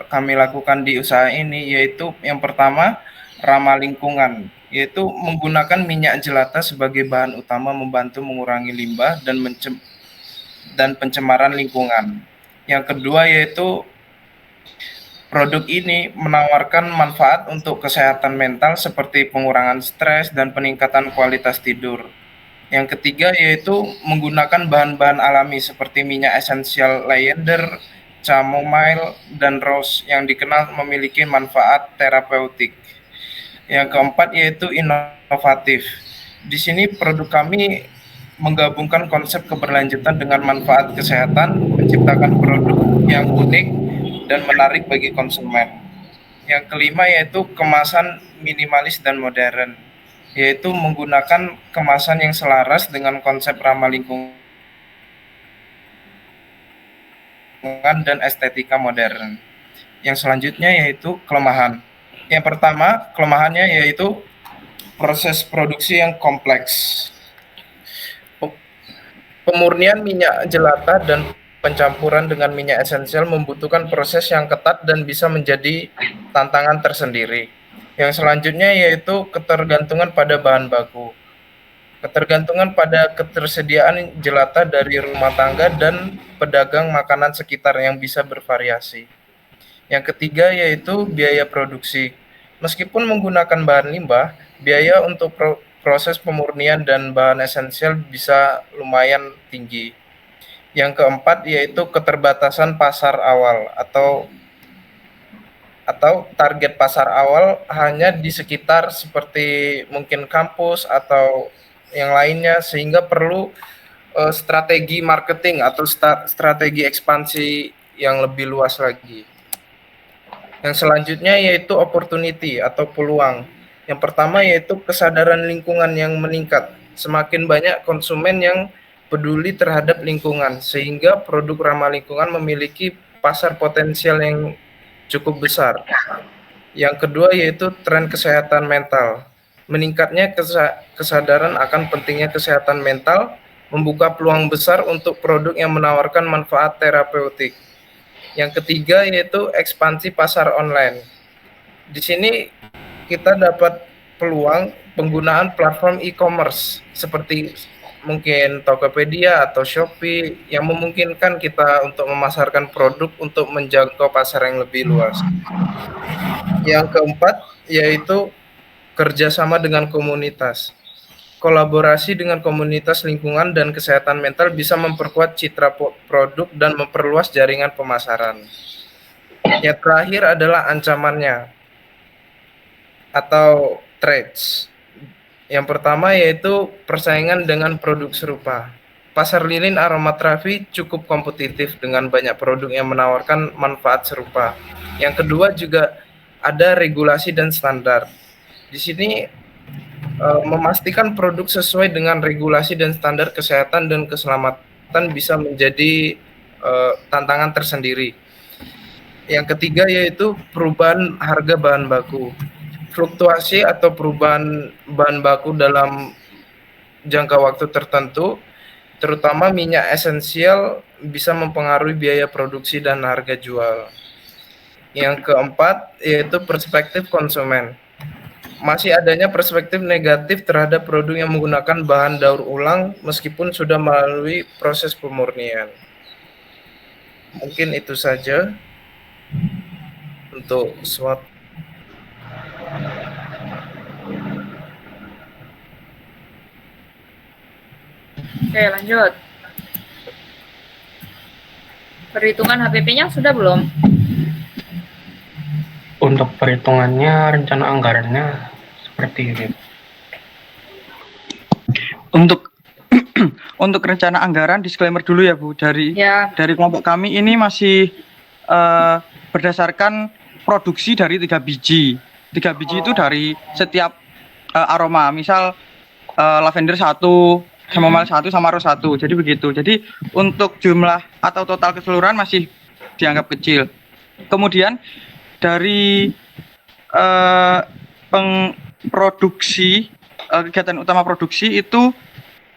kami lakukan di usaha ini yaitu yang pertama, ramah lingkungan, yaitu menggunakan minyak jelantah sebagai bahan utama membantu mengurangi limbah dan pencemaran lingkungan. Yang kedua yaitu Produk ini menawarkan manfaat untuk kesehatan mental seperti pengurangan stres dan peningkatan kualitas tidur. Yang ketiga yaitu menggunakan bahan-bahan alami seperti minyak esensial lavender, chamomile, dan rose yang dikenal memiliki manfaat terapeutik. Yang keempat yaitu inovatif. Di sini produk kami menggabungkan konsep keberlanjutan dengan manfaat kesehatan, menciptakan produk yang unik dan menarik bagi konsumen. Yang kelima yaitu kemasan minimalis dan modern, yaitu menggunakan kemasan yang selaras dengan konsep ramah lingkungan dan estetika modern. Yang selanjutnya yaitu kelemahan. Yang pertama, kelemahannya yaitu proses produksi yang kompleks. Pemurnian minyak jelantah dan pencampuran dengan minyak esensial membutuhkan proses yang ketat dan bisa menjadi tantangan tersendiri. Yang selanjutnya yaitu ketergantungan pada bahan baku. Ketergantungan pada ketersediaan jelantah dari rumah tangga dan pedagang makanan sekitar yang bisa bervariasi. Yang ketiga yaitu biaya produksi. Meskipun menggunakan bahan limbah, biaya untuk proses pemurnian dan bahan esensial bisa lumayan tinggi. Yang keempat yaitu keterbatasan pasar awal atau target pasar awal hanya di sekitar seperti mungkin kampus atau yang lainnya, sehingga perlu strategi marketing atau strategi ekspansi yang lebih luas lagi. Yang selanjutnya yaitu opportunity atau peluang. Yang pertama yaitu kesadaran lingkungan yang meningkat. Semakin banyak konsumen yang peduli terhadap lingkungan, sehingga produk ramah lingkungan memiliki pasar potensial yang cukup besar. Yang kedua yaitu tren kesehatan mental. Meningkatnya kesadaran akan pentingnya kesehatan mental membuka peluang besar untuk produk yang menawarkan manfaat terapeutik. Yang ketiga yaitu ekspansi pasar online. Di sini kita dapat peluang penggunaan platform e-commerce seperti mungkin Tokopedia atau Shopee yang memungkinkan kita untuk memasarkan produk untuk menjangkau pasar yang lebih luas. Yang keempat yaitu kerjasama dengan komunitas. Kolaborasi dengan komunitas lingkungan dan kesehatan mental bisa memperkuat citra produk dan memperluas jaringan pemasaran. Yang terakhir adalah ancamannya atau threats. Yang pertama yaitu persaingan dengan produk serupa. Pasar lilin aromaterapi cukup kompetitif dengan banyak produk yang menawarkan manfaat serupa. Yang kedua juga ada regulasi dan standar. Di sini memastikan produk sesuai dengan regulasi dan standar kesehatan dan keselamatan bisa menjadi tantangan tersendiri. Yang ketiga yaitu perubahan harga bahan baku. Fluktuasi atau perubahan bahan baku dalam jangka waktu tertentu, terutama minyak esensial, bisa mempengaruhi biaya produksi dan harga jual. Yang keempat yaitu perspektif konsumen. Masih adanya perspektif negatif terhadap produk yang menggunakan bahan daur ulang meskipun sudah melalui proses pemurnian. Mungkin itu saja untuk SWOT. Oke, lanjut. Perhitungan HPP-nya sudah belum? Untuk perhitungannya, rencana anggarannya seperti ini. Untuk untuk rencana anggaran disclaimer dulu ya Bu, dari kelompok kami ini masih berdasarkan produksi dari 3 biji. 3 biji itu dari setiap aroma. Misal lavender 1, chamomile 1 sama rose 1. Jadi begitu. Jadi untuk jumlah atau total keseluruhan masih dianggap kecil. Kemudian dari produksi, kegiatan utama produksi itu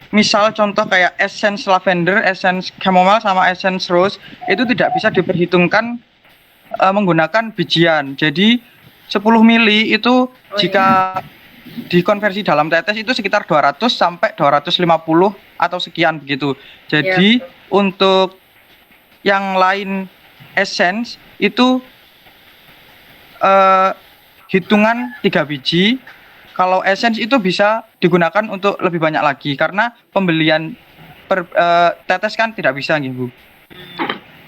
misal contoh kayak essence lavender, essence chamomile sama essence rose itu tidak bisa diperhitungkan menggunakan bijian. Jadi 10 mili itu jika dikonversi dalam tetes itu sekitar 200 sampai 250 atau sekian begitu. Jadi untuk yang lain essence itu hitungan 3 biji. Kalau Essence itu bisa digunakan untuk lebih banyak lagi karena pembelian per tetes kan tidak bisa nggih, Bu.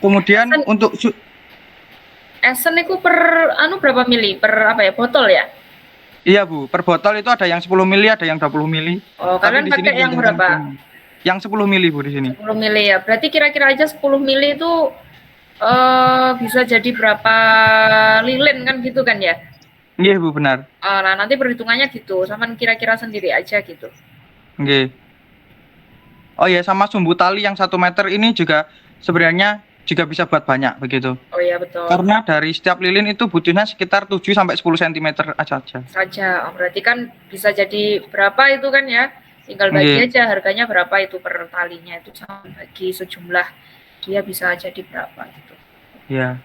Kemudian Essence- untuk Esen itu per berapa mili? Per apa ya? Botol ya? iya, Bu, per botol itu ada yang 10 mili, ada yang 20 mili. Oh, Tapi kalian di sini pakai yang disarankan berapa? yang 10 mili, Bu, di sini. 10 mili ya. Berarti kira-kira aja 10 mili itu bisa jadi berapa lilin kan gitu kan ya? Nggih, Bu, benar. Nah, nanti perhitungannya gitu. Sama kira-kira sendiri aja gitu. Nggih. Oh ya, sama sumbu tali yang 1 meter ini juga sebenarnya juga bisa buat banyak begitu. Oh iya betul. Karena dari setiap lilin itu butuhnya sekitar 7 sampai 10 cm aja. Saja. Oh, berarti kan bisa jadi berapa itu kan ya? Tinggal bagi Nggih. aja harganya berapa itu per talinya itu sama bagi sejumlah dia bisa jadi berapa gitu. Ya.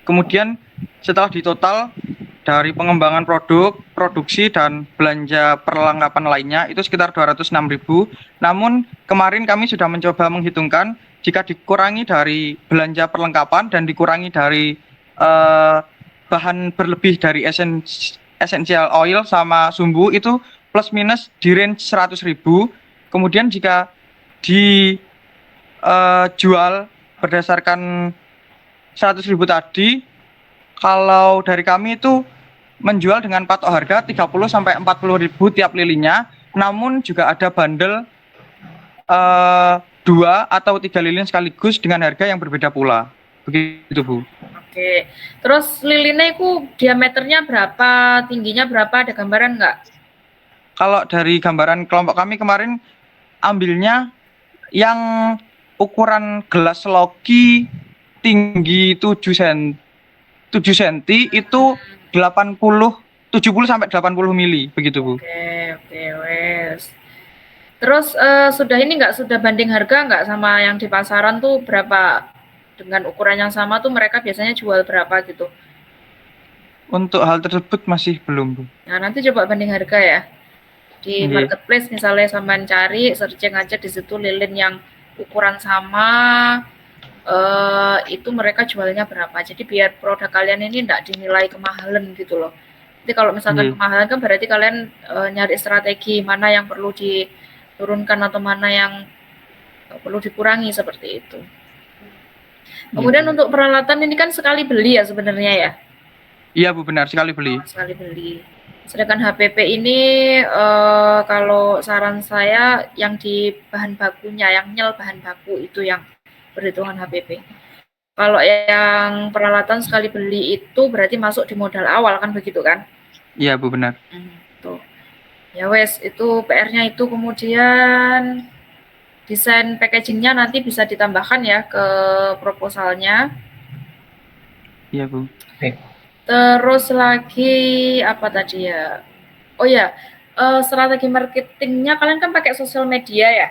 Kemudian setelah ditotal dari pengembangan produk, produksi dan belanja perlengkapan lainnya itu sekitar 206.000. Namun kemarin kami sudah mencoba menghitungkan jika dikurangi dari belanja perlengkapan dan dikurangi dari bahan berlebih dari essential oil sama sumbu itu plus minus di range 100.000. Kemudian jika dijual berdasarkan 100.000 tadi, kalau dari kami itu menjual dengan patok harga 30 sampai 40.000 tiap lilinnya, namun juga ada bandel 2 atau 3 lilin sekaligus dengan harga yang berbeda pula. Begitu, Bu. Oke. Terus lilinnya itu diameternya berapa, tingginya berapa, ada gambaran nggak? Kalau dari gambaran kelompok kami kemarin ambilnya yang ukuran gelas loki tinggi 7 cm itu 70 sampai 80 mili begitu, Bu. Oke, wes. Terus sudah ini nggak, sudah banding harga nggak sama yang di pasaran tuh berapa? Dengan ukuran yang sama tuh mereka biasanya jual berapa gitu? Untuk hal tersebut masih belum, Bu. Nah, nanti coba banding harga ya. Di Nggih. marketplace misalnya sampean cari, searching aja di situ lilin yang ukuran sama, itu mereka jualnya berapa. Jadi biar produk kalian ini tidak dinilai kemahalan gitu loh. Jadi kalau misalkan kemahalan kan berarti kalian nyari strategi mana yang perlu diturunkan atau mana yang perlu dikurangi seperti itu. Kemudian untuk peralatan ini kan sekali beli ya sebenarnya ya? Iya, Bu, benar, sekali beli. Sekali beli. Sedangkan HPP ini kalau saran saya yang di bahan bakunya, yang nyel bahan baku itu yang perhitungan HPP. Kalau yang peralatan sekali beli itu berarti masuk di modal awal kan begitu kan? Iya, Bu, benar. Tuh. Ya wes, itu PR-nya itu. Kemudian desain packagingnya nanti bisa ditambahkan ya ke proposalnya. Iya, Bu. Terus lagi apa tadi ya? Oh ya, strategi marketingnya kalian kan pakai sosial media ya?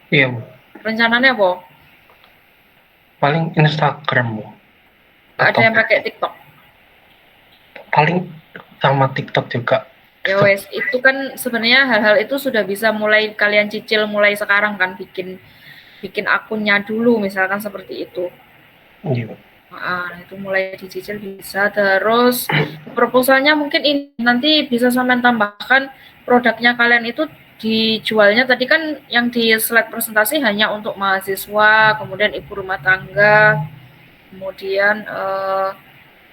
Iya, Bu. Rencananya apa? Paling Instagram, Bu. Ada yang pakai TikTok? Paling sama TikTok juga. Ya wes, itu kan sebenarnya hal-hal itu sudah bisa mulai kalian cicil mulai sekarang kan, bikin akunnya dulu misalkan seperti itu. Iya, Bu. Itu mulai dicicil bisa. Terus proposalnya mungkin ini nanti bisa sampean tambahkan produknya kalian itu dijualnya tadi kan yang di slide presentasi hanya untuk mahasiswa, kemudian ibu rumah tangga, kemudian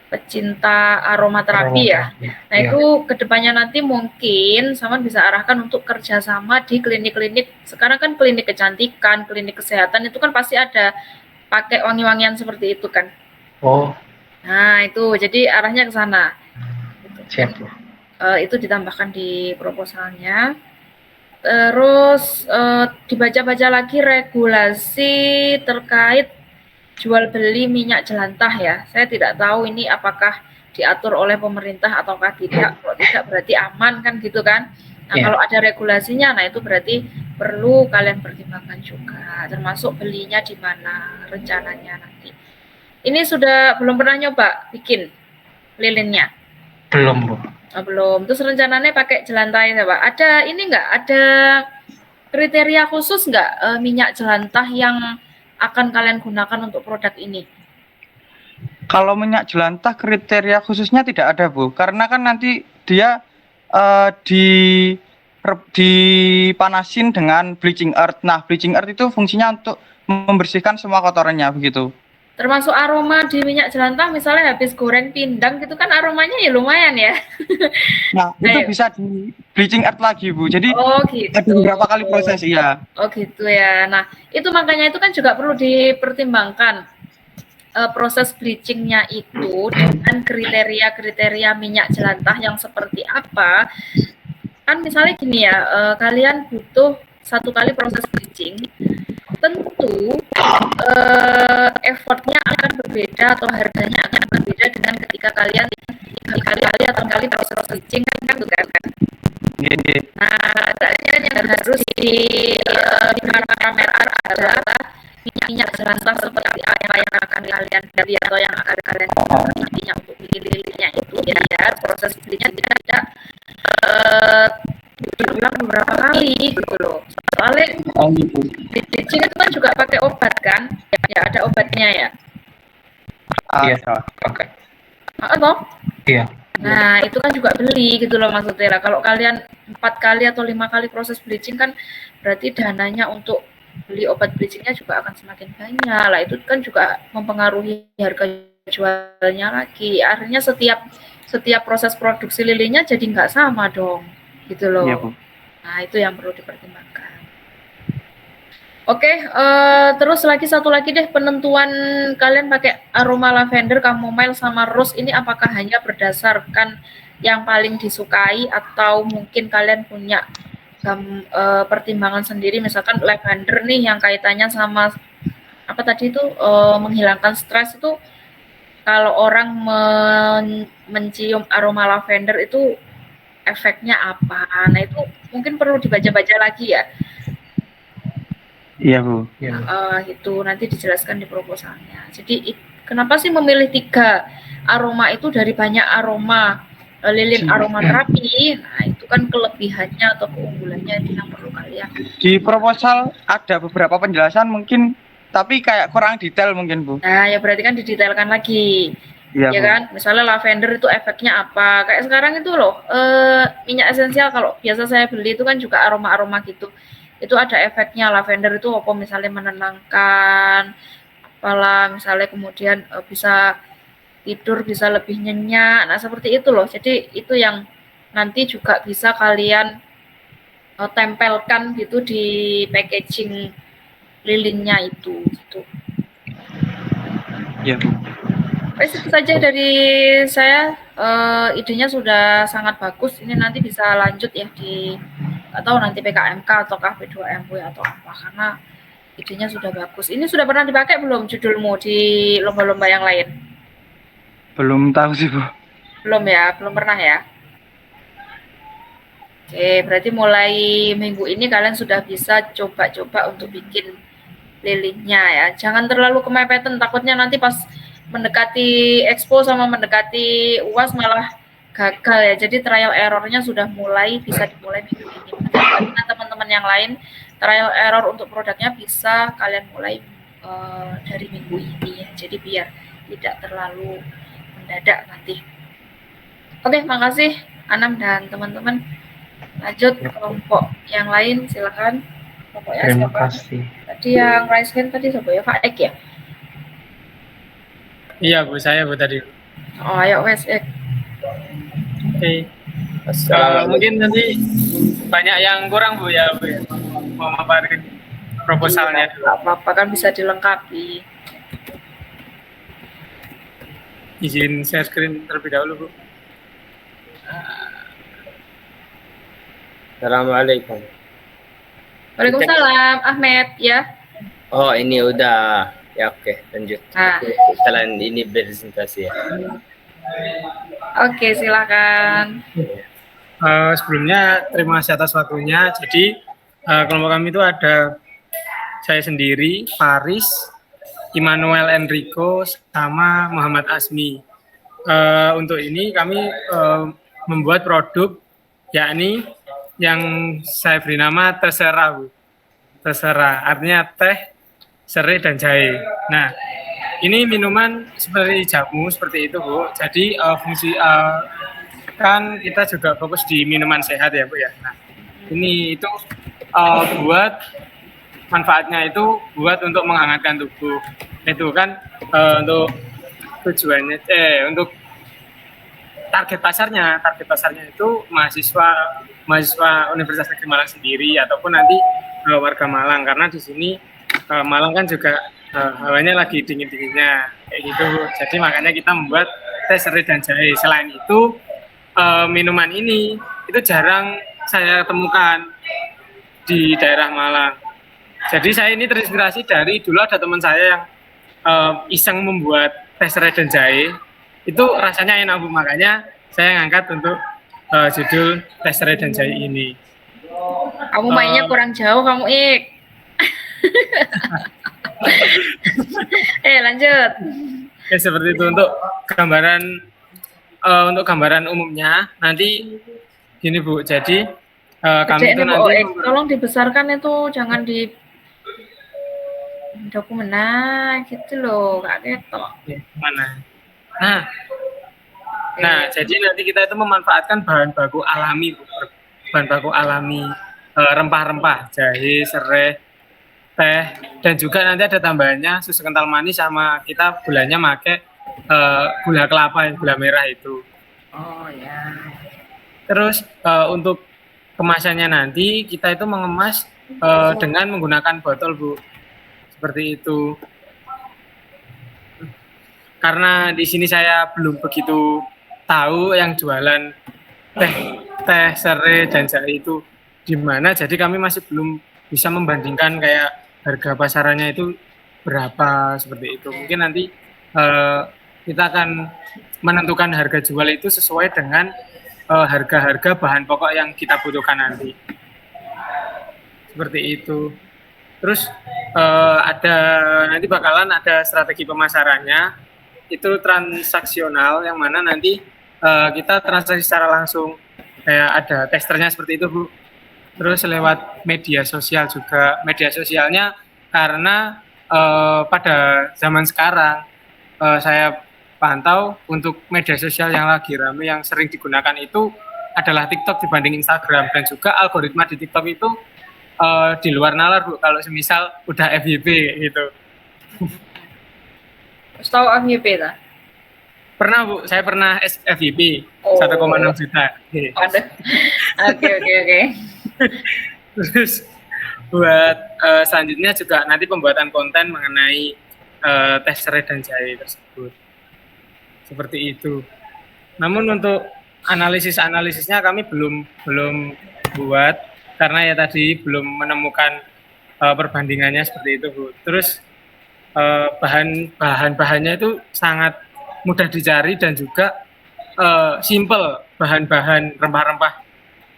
pecinta aromaterapi ya. Nah itu kedepannya nanti mungkin sama bisa arahkan untuk kerjasama di klinik-klinik. Sekarang kan klinik kecantikan, klinik kesehatan itu kan pasti ada pakai wangi-wangian seperti itu kan. Oh. Nah itu jadi arahnya ke sana. Siap, Bu. Itu ditambahkan di proposalnya. Terus dibaca-baca lagi regulasi terkait jual beli minyak jelantah ya. Saya tidak tahu ini apakah diatur oleh pemerintah ataukah tidak. Kalau tidak berarti aman kan gitu kan. Nah kalau ada regulasinya, nah itu berarti perlu kalian pertimbangkan juga. Termasuk belinya di mana rencananya nanti. Ini sudah belum pernah nyoba bikin lilinnya? Belum, Bu. Belum. Terus rencananya pakai jelantah ya, Pak? Ada ini enggak? Ada kriteria khusus enggak minyak jelantah yang akan kalian gunakan untuk produk ini? Kalau minyak jelantah kriteria khususnya tidak ada, Bu. Karena kan nanti dia dipanasin dengan bleaching earth. Nah, bleaching earth itu fungsinya untuk membersihkan semua kotorannya begitu. Termasuk aroma di minyak jelantah, misalnya habis goreng pindang gitu kan aromanya ya lumayan ya. Nah, itu Ayo. bisa di bleaching earth lagi, Bu. Jadi Oh gitu. ada beberapa kali proses, iya. Oh gitu ya. Nah, itu makanya itu kan juga perlu dipertimbangkan proses bleachingnya itu dengan kriteria-kriteria minyak jelantah yang seperti apa. Kan misalnya gini ya, kalian butuh 1 kali proses bleaching, tentu effortnya akan berbeda atau harganya akan berbeda dengan ketika kalian kali atau kali proses bleaching kan gitu kan. Nah, yang harus di parameter adalah minyak jelantah seperti apa yang akan kalian beli atau yang akan kalian nantinya untuk beli-belinya itu ya proses belinya tidak diulang beberapa kali gitu loh. Soalnya bleaching itu kan juga pakai obat kan? Ya ada obatnya ya. Iya, pakai. Atau? Iya. Nah, itu kan juga beli gitu loh maksudnya. Kalau kalian 4 kali atau 5 kali proses bleaching kan berarti dananya untuk beli obat bleachingnya juga akan semakin banyak lah. Itu kan juga mempengaruhi harga jualnya lagi. Akhirnya setiap proses produksi lilinnya jadi nggak sama dong, gitu loh. Iya, Bu. Nah, itu yang perlu dipertimbangkan. Oke, terus satu lagi deh, penentuan kalian pakai aroma lavender, chamomile, sama rose ini apakah hanya berdasarkan yang paling disukai atau mungkin kalian punya pertimbangan sendiri, misalkan lavender nih yang kaitannya sama apa tadi itu menghilangkan stres itu, kalau orang mencium aroma lavender itu efeknya apa? Nah itu mungkin perlu dibaca-baca lagi ya. Iya, Bu. Gitu nanti dijelaskan di proposalnya. Jadi kenapa sih memilih 3 aroma itu dari banyak aroma lilin aromaterapi? Nah itu kan kelebihannya atau keunggulannya itu yang perlu kalian. Di proposal ada beberapa penjelasan mungkin, tapi kayak kurang detail mungkin, Bu. Nah ya berarti kan didetailkan lagi. Iya, Ya Bu. kan, misalnya lavender itu efeknya apa? Kayak sekarang itu loh, minyak esensial kalau biasa saya beli itu kan juga aroma-aroma gitu. Itu ada efeknya. Lavender itu apa misalnya menenangkan, apalah misalnya kemudian bisa tidur, bisa lebih nyenyak. Nah seperti itu loh. Jadi itu yang nanti juga bisa kalian tempelkan gitu di packaging lilinnya itu. Gitu. Iya, Bu. Itu saja dari saya, idenya sudah sangat bagus. Ini nanti bisa lanjut ya di atau nanti PKMK atau P2MW atau apa, karena idenya sudah bagus. Ini sudah pernah dipakai belum judulmu di lomba-lomba yang lain? Belum tahu sih, Bu. Belum ya, belum pernah ya. Oke, berarti mulai minggu ini kalian sudah bisa coba-coba untuk bikin lilinnya ya. Jangan terlalu kemepetan, takutnya nanti pas mendekati expo sama mendekati UAS malah gagal ya. Jadi trial errornya sudah bisa dimulai minggu ini. Nah, teman-teman yang lain trial error untuk produknya bisa kalian mulai dari minggu ini ya. Jadi biar tidak terlalu mendadak nanti. Oke, makasih Anam dan teman-teman. Lanjut kelompok yang lain, silakan. Kelompoknya Terima siapa? kasih. Tadi yang raise hand tadi siapa ya? Faek ya? Iya Bu, saya Bu tadi. Oh, ayo wes. Oke. Mungkin nanti banyak yang kurang Bu ya Bu ya. Mau maparin proposalnya dulu. Apa-apa kan bisa dilengkapi. Izin share screen terlebih dahulu Bu. Assalamualaikum. Waalaikumsalam, Ahmed ya. Oh ini udah ya, oke lanjut. Nah. Kalian ini presentasi ya. Oke, silakan. Sebelumnya terima kasih atas waktunya. Jadi kelompok kami itu ada saya sendiri, Paris, Immanuel Enrico, sama Muhammad Asmi. Untuk ini kami membuat produk yakni yang saya beri nama terserah Bu. Terserah, artinya teh, serai dan jahe. Nah, Ini minuman seperti jamu seperti itu Bu. Jadi fungsi kan kita juga fokus di minuman sehat ya Bu ya. Nah, ini itu buat manfaatnya itu buat untuk menghangatkan tubuh. Itu kan untuk tujuannya untuk target pasarnya itu mahasiswa Universitas Negeri Malang sendiri ataupun nanti warga Malang, karena di sini Malang kan juga hawanya lagi dingin-dinginnya kayak gitu. Jadi makanya kita membuat teh serai dan jahe. Selain itu minuman ini itu jarang saya temukan di daerah Malang. Jadi saya ini terinspirasi dari dulu ada teman saya yang iseng membuat teh serai dan jahe. Itu rasanya enak Bu, makanya saya ngangkat untuk judul teh serai dan jahe ini. Kamu mainnya kurang jauh kamu, Ik. Lanjut. Ya seperti itu untuk gambaran umumnya. Nanti gini Bu, jadi kami itu nanti tolong dibesarkan, itu jangan di dokumen gitu loh, Kak Ketok. Mana? Nah, jadi nanti kita itu memanfaatkan bahan baku alami, Bu. Bahan baku alami, rempah-rempah, jahe, serai, teh, dan juga nanti ada tambahannya susu kental manis, sama kita gulanya pakai gula kelapa, gula merah itu. Oh ya. Terus untuk kemasannya nanti kita itu mengemas dengan menggunakan botol Bu, seperti itu. Karena di sini saya belum begitu tahu yang jualan teh serai dan jahe itu di mana, jadi kami masih belum bisa membandingkan kayak harga pasarannya itu berapa seperti itu. Mungkin nanti kita akan menentukan harga jual itu sesuai dengan harga-harga bahan pokok yang kita butuhkan nanti. Seperti itu. Terus nanti bakalan ada strategi pemasarannya, itu transaksional, yang mana nanti kita transaksi secara langsung, kayak ada testernya seperti itu Bu. Terus lewat media sosial juga. Media sosialnya karena pada zaman sekarang saya pantau untuk media sosial yang lagi ramai, yang sering digunakan itu adalah TikTok dibanding Instagram, dan juga algoritma di TikTok itu di luar nalar Bu, kalau semisal udah FYP gitu. Tahu FYP tak? Pernah Bu, saya pernah FYP 1,6 juta. Oke. Terus buat selanjutnya juga nanti pembuatan konten mengenai teh serai dan jahe tersebut. Seperti itu. Namun untuk analisisnya kami belum buat, karena ya tadi belum menemukan perbandingannya seperti itu Bu. Terus bahan-bahannya itu sangat mudah dicari dan juga simple, bahan-bahan rempah-rempah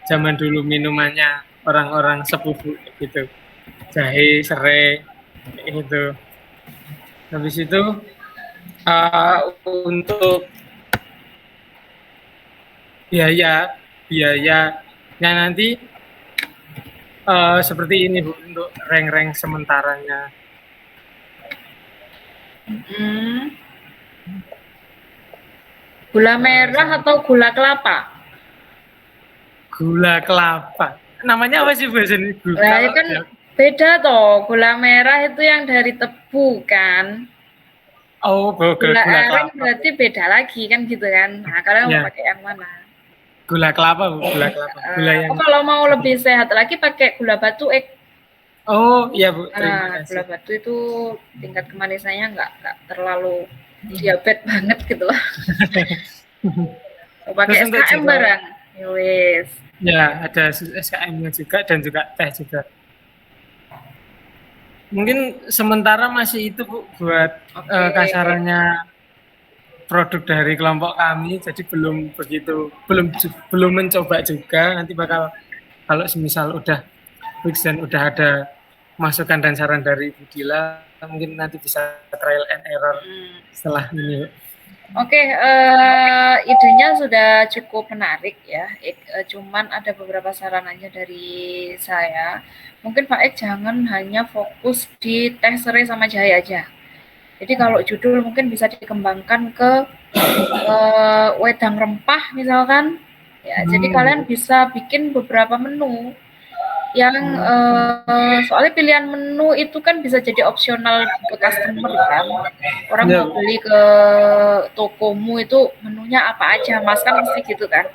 zaman dulu minumannya orang-orang sepuh gitu, jahe, serai itu. Habis itu untuk biayanya nanti seperti ini Bu, untuk reng-reng sementaranya. Gula merah atau gula kelapa? Gula kelapa. Namanya apa sih biasanya? Nah, itu kan beda toh. Gula merah itu yang dari tebu kan. Oh, gula aren kelapa. berarti beda lagi kan gitu kan. Nah, kalian mau pakai yang mana? Gula kelapa Bu, gula kelapa. Gula yang... kalau mau lebih sehat lagi pakai gula batu ek. Oh iya Bu, terima kasih. Gula batu itu tingkat kemanisannya nggak terlalu diabetes banget gitu loh. Pakai SKM barang. Wes. Ya, ada SKM-nya juga dan juga teh juga. Mungkin sementara masih itu Bu, buat kasarannya produk dari kelompok kami, jadi belum mencoba juga. Nanti bakal, kalau semisal udah fix dan udah ada masukan dan saran dari Bu Dila, mungkin nanti bisa trial and error setelah ini. Oke, idenya sudah cukup menarik ya. Cuman ada beberapa saran aja dari saya. Mungkin Pak Ek jangan hanya fokus di teh serai sama jahe aja. Jadi kalau judul mungkin bisa dikembangkan ke wedang rempah misalkan. Ya, jadi kalian bisa bikin beberapa menu yang soalnya pilihan menu itu kan bisa jadi opsional ke customer kan. Orang mau beli ke tokomu itu menunya apa aja, Mas, kan mesti gitu kan.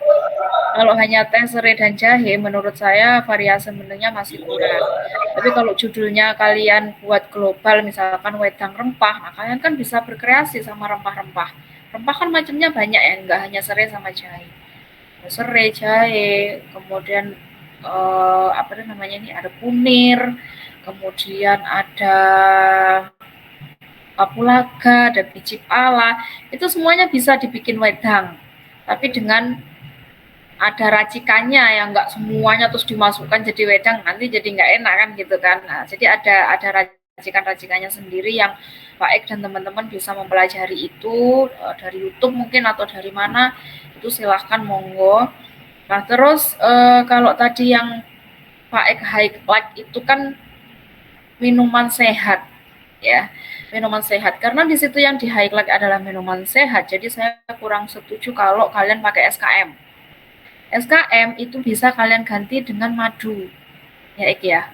Kalau hanya teh, serai, dan jahe, menurut saya variasi menunya masih kurang. Tapi kalau judulnya kalian buat global, misalkan wedang rempah, nah kalian kan bisa berkreasi sama rempah-rempah. Rempah kan macamnya banyak ya, nggak hanya serai sama jahe. Serai, jahe, kemudian apa namanya ini, ada kunir, kemudian ada kapulaga, ada biji pala, itu semuanya bisa dibikin wedang. Tapi dengan ada racikannya yang nggak semuanya terus dimasukkan jadi wedang, nanti jadi nggak enak kan gitu kan. Nah, jadi ada racikan-racikannya sendiri yang Pak Ek dan teman-teman bisa mempelajari itu dari YouTube mungkin atau dari mana, itu silahkan monggo. Nah terus kalau tadi yang Pak Ek highlight itu kan minuman sehat ya, minuman sehat, karena di situ yang di highlight adalah minuman sehat, jadi saya kurang setuju kalau kalian pakai SKM. SKM itu bisa kalian ganti dengan madu, ya Ek ya.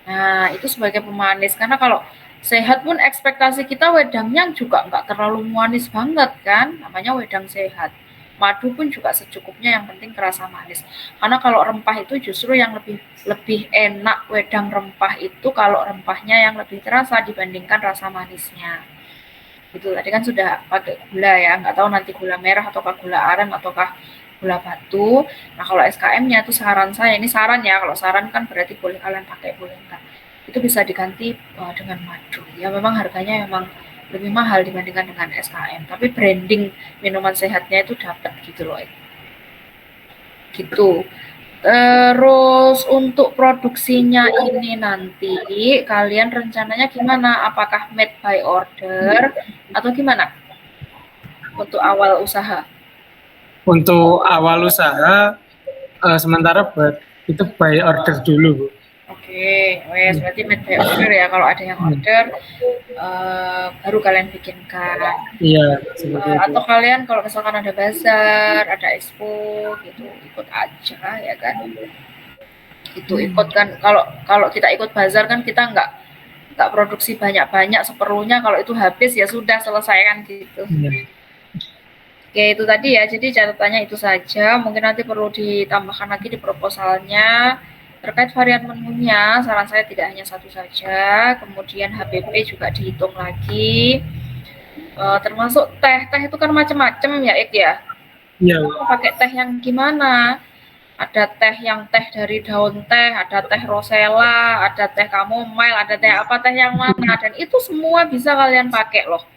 Nah itu sebagai pemanis, karena kalau sehat pun ekspektasi kita wedangnya juga nggak terlalu manis banget kan, namanya wedang sehat. Madu pun juga secukupnya, yang penting kerasa manis. Karena kalau rempah itu justru yang lebih enak wedang rempah itu kalau rempahnya yang lebih terasa dibandingkan rasa manisnya. Gitu tadi kan sudah pakai gula ya, nggak tahu nanti gula merah ataukah gula aren ataukah gula batu. Nah kalau SKM-nya itu saran saya, ini saran ya, kalau saran kan berarti boleh kalian pakai, boleh enggak. Itu bisa diganti dengan madu. Ya memang harganya memang lebih mahal dibandingkan dengan SKM, tapi branding minuman sehatnya itu dapat gitu loh. Gitu. Terus untuk produksinya ini nanti kalian rencananya gimana? Apakah made by order atau gimana? Untuk awal usaha. Untuk awal usaha sementara buat itu by order dulu, Bu. Oke, wes berarti made by order ya. Kalau ada yang order baru kalian bikinkan. Iya, seperti itu. Atau kalian kalau misalkan ada bazar, ada expo gitu, ikut aja ya kan. Itu ikut kan, kalau kita ikut bazar kan kita nggak produksi banyak-banyak, seperlunya, kalau itu habis ya sudah selesai kan gitu. Oke, itu tadi ya, jadi catatannya itu saja. Mungkin nanti perlu ditambahkan lagi di proposalnya. Terkait varian menunya, saran saya tidak hanya satu saja, kemudian HPP juga dihitung lagi. Termasuk teh itu kan macam-macam ya Ek ya. Iya. Pakai teh yang gimana? Ada teh yang teh dari daun teh, ada teh rosella, ada teh chamomile, ada teh apa, teh yang mana, dan itu semua bisa kalian pakai loh.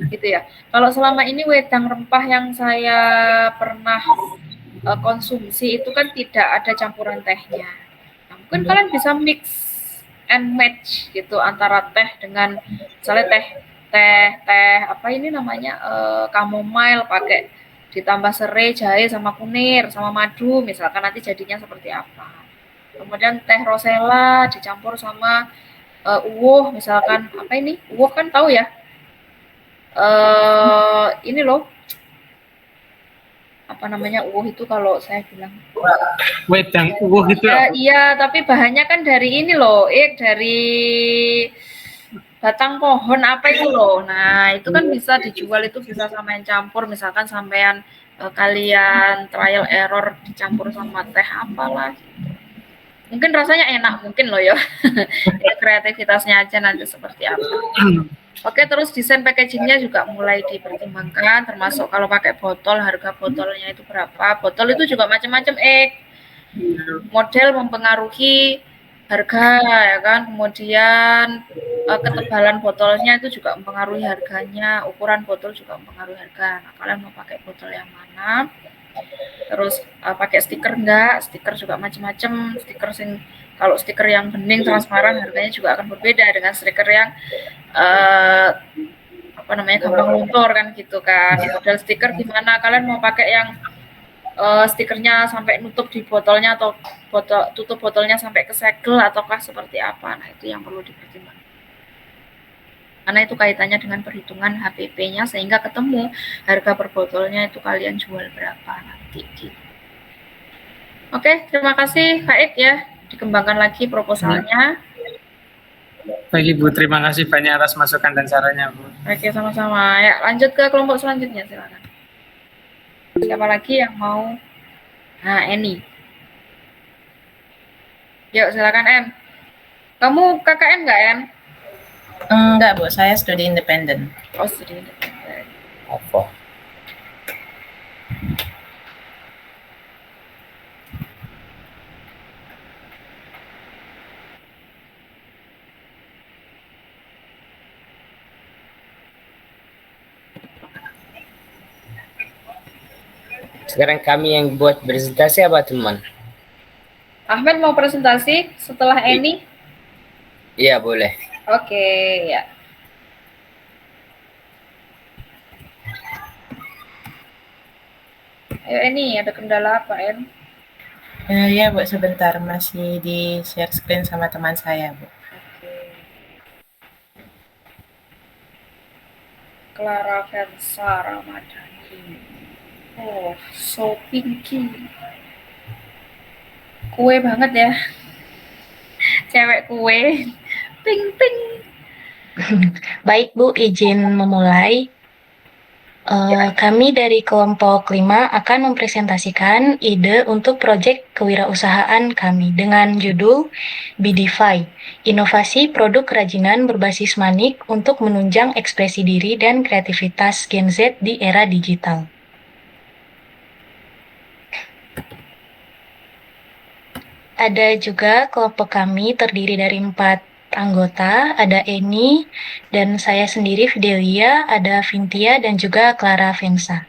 Gitu ya. Kalau selama ini wedang rempah yang saya pernah konsumsi itu kan tidak ada campuran tehnya. Nah, mungkin kalian bisa mix and match gitu antara teh dengan misalnya teh apa ini namanya chamomile pakai ditambah serai, jahe sama kunir sama madu, misalkan nanti jadinya seperti apa. Kemudian teh rosella dicampur sama uwoh, misalkan apa ini? Uwoh kan tahu ya? Ini loh, apa namanya uwoh itu kalau saya bilang wedang uwoh gitu ya, iya, tapi bahannya kan dari ini loh, dari batang pohon apa itu loh. Nah itu kan bisa dijual, itu bisa sampean campur, misalkan sampean kalian trial error dicampur sama teh apalah gitu. Mungkin rasanya enak mungkin loh ya. Kreativitasnya aja nanti seperti apa. Oke, terus desain packagingnya juga mulai dipertimbangkan, termasuk kalau pakai botol, harga botolnya itu berapa. Botol itu juga macam-macam, model mempengaruhi harga ya kan, kemudian ketebalan botolnya itu juga mempengaruhi harganya, ukuran botol juga mempengaruhi harga. Nah, kalian mau pakai botol yang mana? Terus pakai stiker enggak? Stiker juga macam-macam. Kalau stiker yang bening transparan harganya juga akan berbeda dengan stiker yang apa namanya gampang luntur kan gitu kan. Model stiker gimana? Kalian mau pakai yang stikernya sampai nutup di botolnya atau tutup botolnya sampai ke segel ataukah seperti apa? Nah itu yang perlu dipertimbangkan. karena itu kaitannya dengan perhitungan HPP-nya sehingga ketemu harga per botolnya itu kalian jual berapa nanti gitu. Oke, terima kasih Kak Ed ya, dikembangkan lagi proposalnya. Baik Ibu, terima kasih banyak atas masukan dan sarannya Bu. Oke, sama-sama. Ya, lanjut ke kelompok selanjutnya, silakan. Siapa lagi yang mau? Nah, Eni. Yuk, silakan En. Kamu KKN nggak, En? Enggak, Bu. Saya studi independen. Oh, studi independen. Apa? Sekarang kami yang buat presentasi apa teman? Ahmed mau presentasi setelah Eni? Iya boleh. Oke, ya. Ayo Eni, ada kendala apa, En? Ya, Bu. Sebentar. Masih di share screen sama teman saya, Bu. Oke. Clara Vensa Ramadhani. Oh, so pinky. Kue banget ya. Cewek kue. Ping ping. Baik Bu, izin memulai. Kami dari kelompok 5 akan mempresentasikan ide untuk proyek kewirausahaan kami dengan judul Bidify, inovasi produk kerajinan berbasis manik untuk menunjang ekspresi diri dan kreativitas Gen Z di era digital. Ada juga kelompok kami terdiri dari 4 anggota, ada Eni, dan saya sendiri Fidelia, ada Vintia, dan juga Clara Vensa.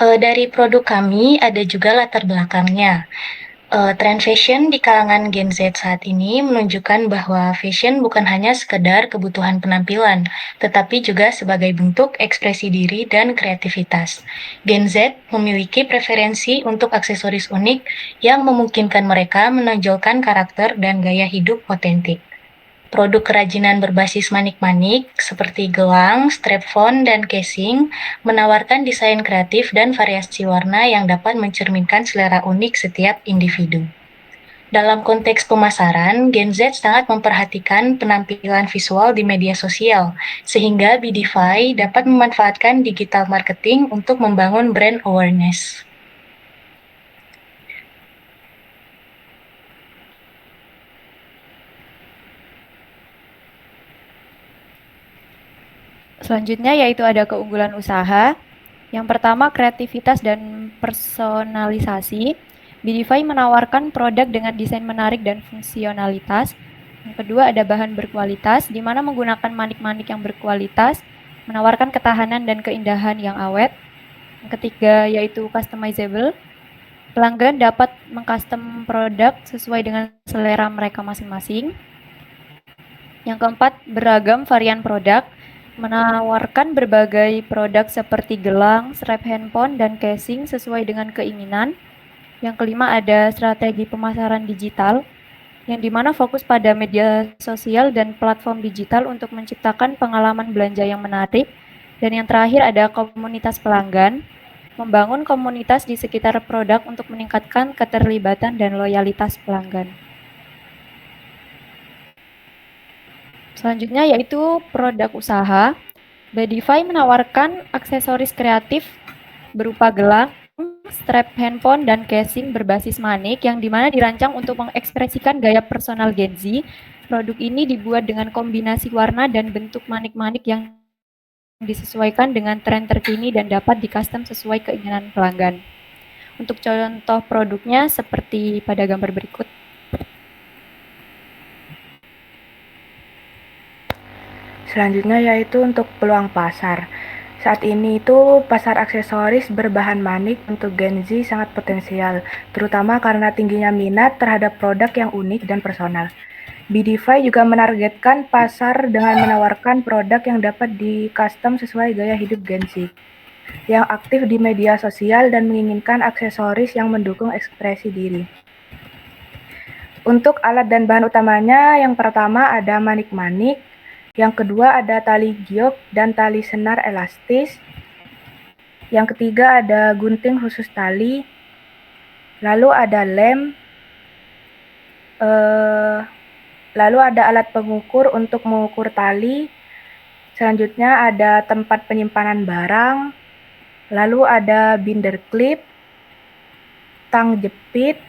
Dari produk kami ada juga latar belakangnya. Tren fashion di kalangan Gen Z saat ini menunjukkan bahwa fashion bukan hanya sekedar kebutuhan penampilan, tetapi juga sebagai bentuk ekspresi diri dan kreativitas. Gen Z memiliki preferensi untuk aksesoris unik yang memungkinkan mereka menonjolkan karakter dan gaya hidup otentik. Produk kerajinan berbasis manik-manik seperti gelang, strap phone, dan casing menawarkan desain kreatif dan variasi warna yang dapat mencerminkan selera unik setiap individu. Dalam konteks pemasaran, Gen Z sangat memperhatikan penampilan visual di media sosial, sehingga Bidify dapat memanfaatkan digital marketing untuk membangun brand awareness. Selanjutnya yaitu ada keunggulan usaha. Yang pertama, kreativitas dan personalisasi. Bidify menawarkan produk dengan desain menarik dan fungsionalitas. Yang kedua, ada bahan berkualitas, di mana menggunakan manik-manik yang berkualitas, menawarkan ketahanan dan keindahan yang awet. Yang ketiga, yaitu customizable. Pelanggan dapat mengcustom produk sesuai dengan selera mereka masing-masing. Yang keempat, beragam varian produk, menawarkan berbagai produk seperti gelang, strap handphone, dan casing sesuai dengan keinginan. Yang kelima ada strategi pemasaran digital, yang dimana fokus pada media sosial dan platform digital untuk menciptakan pengalaman belanja yang menarik. Dan yang terakhir ada komunitas pelanggan, membangun komunitas di sekitar produk untuk meningkatkan keterlibatan dan loyalitas pelanggan. Selanjutnya yaitu produk usaha. Bidify menawarkan aksesoris kreatif berupa gelang, strap handphone, dan casing berbasis manik yang dimana dirancang untuk mengekspresikan gaya personal Gen Z. Produk ini dibuat dengan kombinasi warna dan bentuk manik-manik yang disesuaikan dengan tren terkini dan dapat di-custom sesuai keinginan pelanggan. Untuk contoh produknya seperti pada gambar berikut. Selanjutnya yaitu untuk peluang pasar. Saat ini itu pasar aksesoris berbahan manik untuk Gen Z sangat potensial, terutama karena tingginya minat terhadap produk yang unik dan personal. Bidify juga menargetkan pasar dengan menawarkan produk yang dapat di-custom sesuai gaya hidup Gen Z. yang aktif di media sosial dan menginginkan aksesoris yang mendukung ekspresi diri. Untuk alat dan bahan utamanya, yang pertama ada manik-manik, yang kedua ada tali giok dan tali senar elastis, yang ketiga ada gunting khusus tali, lalu ada lem, lalu ada alat pengukur untuk mengukur tali, selanjutnya ada tempat penyimpanan barang, lalu ada binder klip, tang jepit,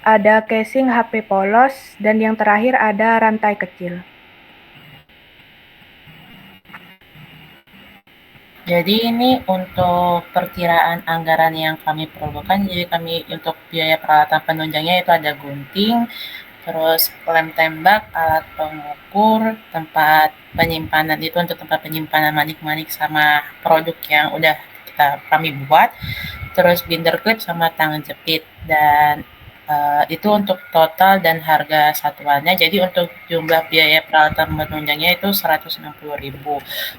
ada casing HP polos, dan yang terakhir ada rantai kecil. Jadi ini untuk perkiraan anggaran yang kami perlukan, jadi kami untuk biaya peralatan penunjangnya itu ada gunting, terus lem tembak, alat pengukur, tempat penyimpanan itu untuk tempat penyimpanan manik-manik sama produk yang udah kami buat, terus binder clip sama tangan jepit, dan itu untuk total dan harga satuannya. Jadi untuk jumlah biaya peralatan penunjangnya itu 160.000.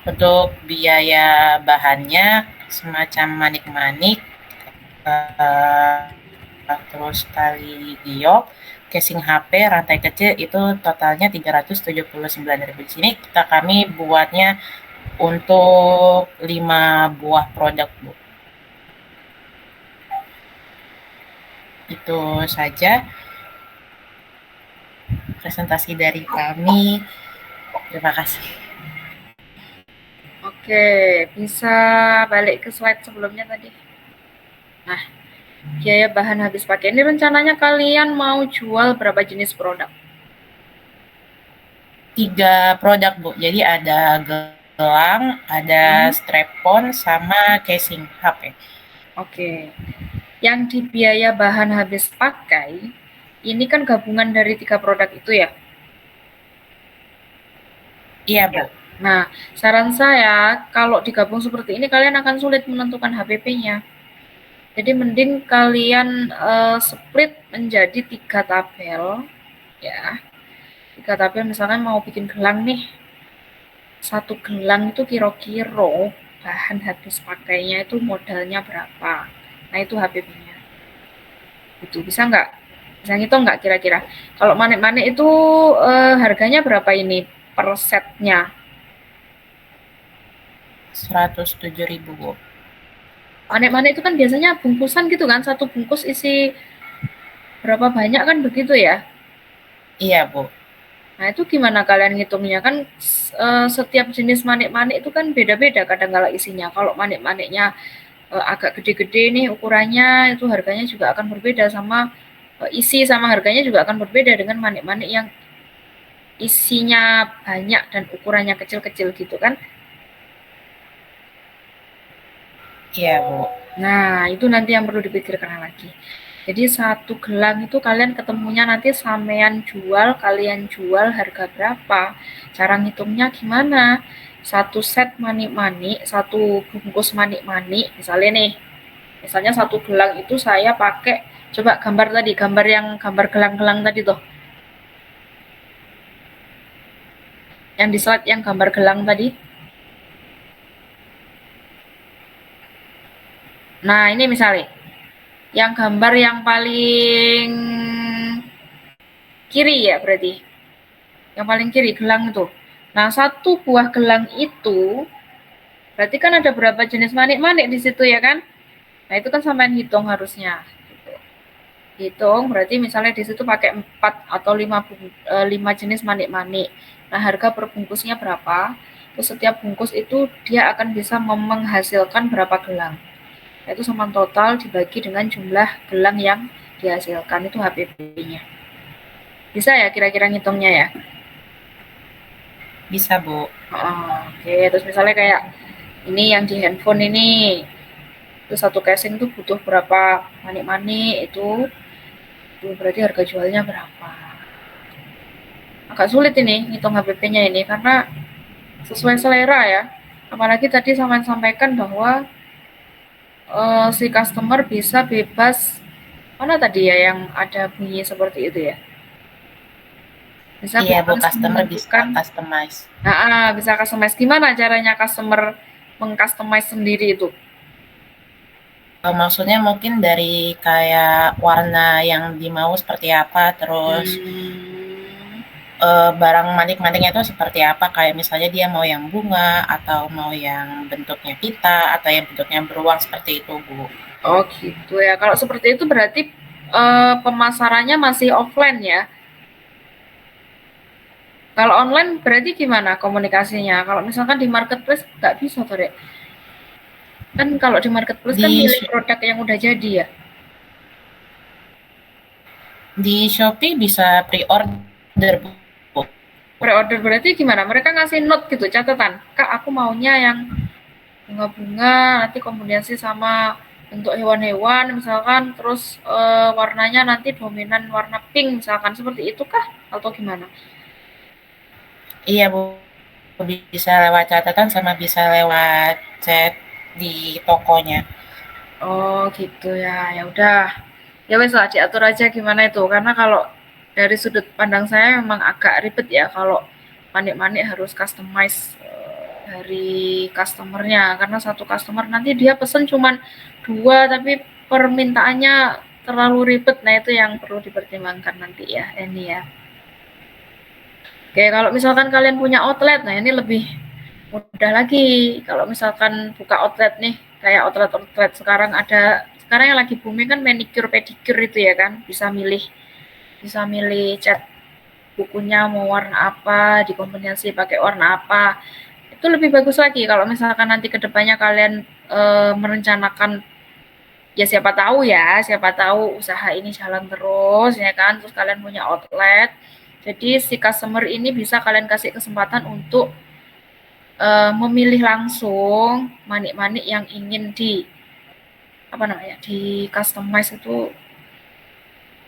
Untuk biaya bahannya semacam manik-manik, terus tali giok, casing HP, rantai kecil itu totalnya 379.000. Di sini kami buatnya untuk 5 buah produk, Bu. Itu saja presentasi dari kami. Terima kasih. Oke, bisa balik ke slide sebelumnya tadi. Nah, biaya bahan habis pakai. Ini rencananya kalian mau jual berapa jenis produk? 3 produk, Bu. Jadi ada gelang, ada strap-on, sama casing HP. Oke. Yang di biaya bahan habis pakai, ini kan gabungan dari 3 produk itu ya? Iya, Bu. Nah, saran saya kalau digabung seperti ini kalian akan sulit menentukan HPP-nya. Jadi mending kalian split menjadi 3 tabel, ya. 3 tabel, misalkan mau bikin gelang nih. 1 gelang itu kira-kira bahan habis pakainya itu modalnya berapa? Nah, itu HPP-nya. Itu bisa nggak? Bisa ngitung nggak kira-kira? Kalau manik-manik itu harganya berapa ini per setnya? 107.000, Bu. Manik-manik itu kan biasanya bungkusan gitu kan? 1 bungkus isi berapa banyak kan begitu ya? Iya, Bu. Nah, itu gimana kalian ngitungnya? Kan setiap jenis manik-manik itu kan beda-beda kadang-kala isinya. Kalau manik-maniknya agak gede-gede nih ukurannya, itu harganya juga akan berbeda sama isi sama harganya juga akan berbeda dengan manik-manik yang isinya banyak dan ukurannya kecil-kecil gitu kan. Iya, Bu. Nah, itu nanti yang perlu dipikirkan lagi. Jadi 1 gelang itu kalian ketemunya nanti sampean jual, kalian jual harga berapa? Cara ngitungnya gimana? 1 set manik-manik, 1 bungkus manik-manik, misalnya 1 gelang itu saya pakai, coba gambar tadi, gambar gelang-gelang tadi tuh. Yang di slide yang gambar gelang tadi. Nah, ini misalnya, yang gambar yang paling kiri ya berarti. Yang paling kiri, gelang itu. Nah, 1 buah gelang itu berarti kan ada berapa jenis manik-manik di situ ya kan? Nah, itu kan sampean hitung harusnya. Gitu. Hitung berarti misalnya di situ pakai 4 atau 5 jenis manik-manik. Nah, harga per bungkusnya berapa? Terus setiap bungkus itu dia akan bisa menghasilkan berapa gelang. Nah, itu sama total dibagi dengan jumlah gelang yang dihasilkan, itu HPP-nya. Bisa ya kira-kira ngitungnya ya? Bisa, Bu. Oke, terus misalnya kayak ini yang di handphone ini, itu 1 casing itu butuh berapa manik-manik, itu berarti harga jualnya berapa. Agak sulit ini ngitung HPP-nya ini karena sesuai selera ya. Apalagi tadi saya sampaikan bahwa si customer bisa bebas, mana tadi ya yang ada bunyi seperti itu ya? Iya, Bu, customer bisa customize. Nah, bisa customize. Gimana caranya customer mengcustomize sendiri itu? Maksudnya mungkin dari kayak warna yang dimau seperti apa, terus barang manik-maniknya itu seperti apa, kayak misalnya dia mau yang bunga atau mau yang bentuknya pita atau yang bentuknya beruang seperti itu, Bu. Oh gitu ya. Kalau seperti itu berarti pemasarannya masih offline ya? Kalau online berarti gimana komunikasinya? Kalau misalkan di marketplace nggak bisa tuh, Dek. Kan kalau di marketplace kan milih produk yang udah jadi ya? Di Shopee bisa pre-order, Bu. Pre-order berarti gimana? Mereka ngasih note gitu, catatan. Kak, aku maunya yang bunga-bunga, nanti kombinasi sama bentuk hewan-hewan misalkan, terus warnanya nanti dominan warna pink misalkan, seperti itu kah? Atau gimana? Iya, Bu. Bisa lewat catatan sama bisa lewat chat di tokonya. Oh gitu ya. Ya udah. Ya wes lah, diatur aja gimana itu. Karena kalau dari sudut pandang saya memang agak ribet ya kalau manik-manik harus customize dari customernya, karena satu customer nanti dia pesen cuman 2 tapi permintaannya terlalu ribet. Nah itu yang perlu dipertimbangkan nanti ya, ini ya. Oke, kalau misalkan kalian punya outlet, nah ini lebih mudah lagi. Kalau misalkan buka outlet nih, kayak outlet sekarang yang lagi booming kan manicure pedicure itu ya kan, bisa milih cat bukunya mau warna apa, dikombinasi pakai warna apa. Itu lebih bagus lagi kalau misalkan nanti kedepannya kalian merencanakan, ya siapa tahu usaha ini jalan terus ya kan, terus kalian punya outlet. Jadi si customer ini bisa kalian kasih kesempatan untuk memilih langsung manik-manik yang ingin di customize itu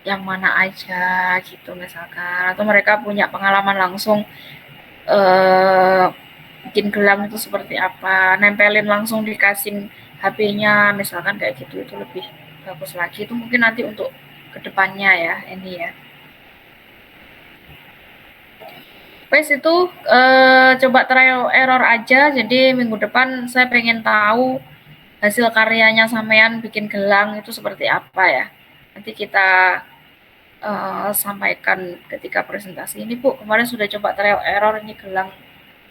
yang mana aja gitu misalkan, atau mereka punya pengalaman langsung bikin gelang itu seperti apa, nempelin langsung di casing HP-nya misalkan kayak gitu, itu lebih bagus lagi. Itu mungkin nanti untuk kedepannya ya, ini ya. Wes itu coba trial error aja. Jadi minggu depan saya pengen tahu hasil karyanya sampean bikin gelang itu seperti apa ya. Nanti kita sampaikan ketika presentasi. Ini Bu, kemarin sudah coba trial error, ini gelang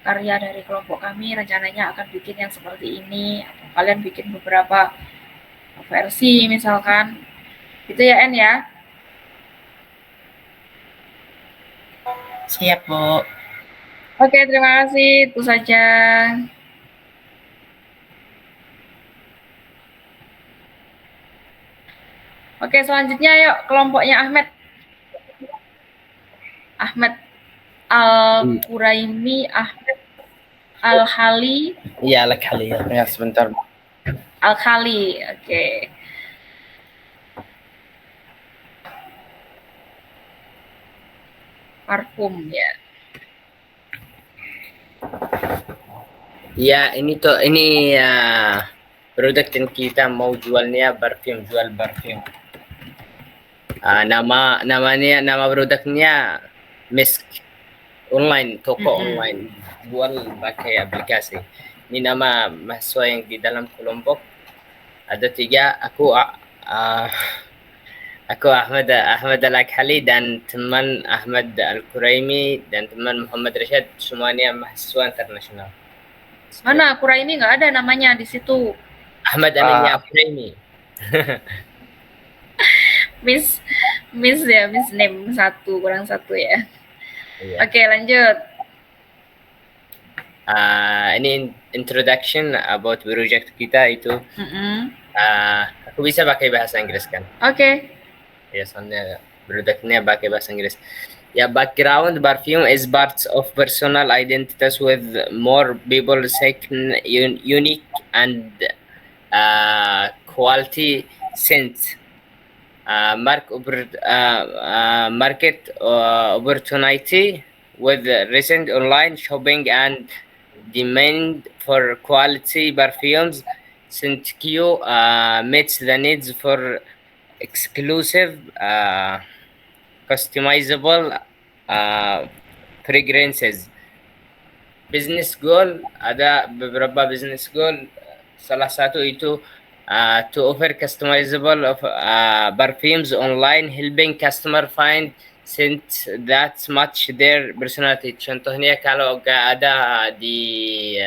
karya dari kelompok kami, rencananya akan bikin yang seperti ini, atau kalian bikin beberapa versi misalkan. Itu ya En ya. Siap, Bu. Oke, terima kasih. Itu saja. Oke, selanjutnya yuk kelompoknya Ahmed Al-Quraimi, Ahmed Al-Khali. Iya, Al-Khali. Ya, sebentar. Al-Khali, oke. Parfum ya. Ya, ini produk yang kita mau jualnya jual parfum. Nama produknya Misk, online, toko online, jual pakai aplikasi. Ini nama mahasiswa yang di dalam kelompok ada 3. Aku Ahmad Al-Khali dan teman Ahmad Al-Quraimi dan teman Muhammad Rashad, semuanya mahasiswa internasional. Mana Quraimi nggak ada namanya di situ. Ahmad Al-Quraimi. Miss name 1 kurang 1 ya. Iya. Oke, lanjut. Ini introduction about project kita itu. Aku bisa pakai bahasa Inggris kan? Oke. Ya, soalnya produknya pakai bahasa Inggris. Ya, background perfume is parts of personal identities with more people seeking unique and quality scent. Market opportunity with recent online shopping and demand for quality perfumes. ScentQ meets the needs for exclusive, customizable fragrances. business goal, ada beberapa business goal. Salah satu itu to offer customizable of perfumes online, helping customer find scent that match their personality. Contohnya kalau gak ada di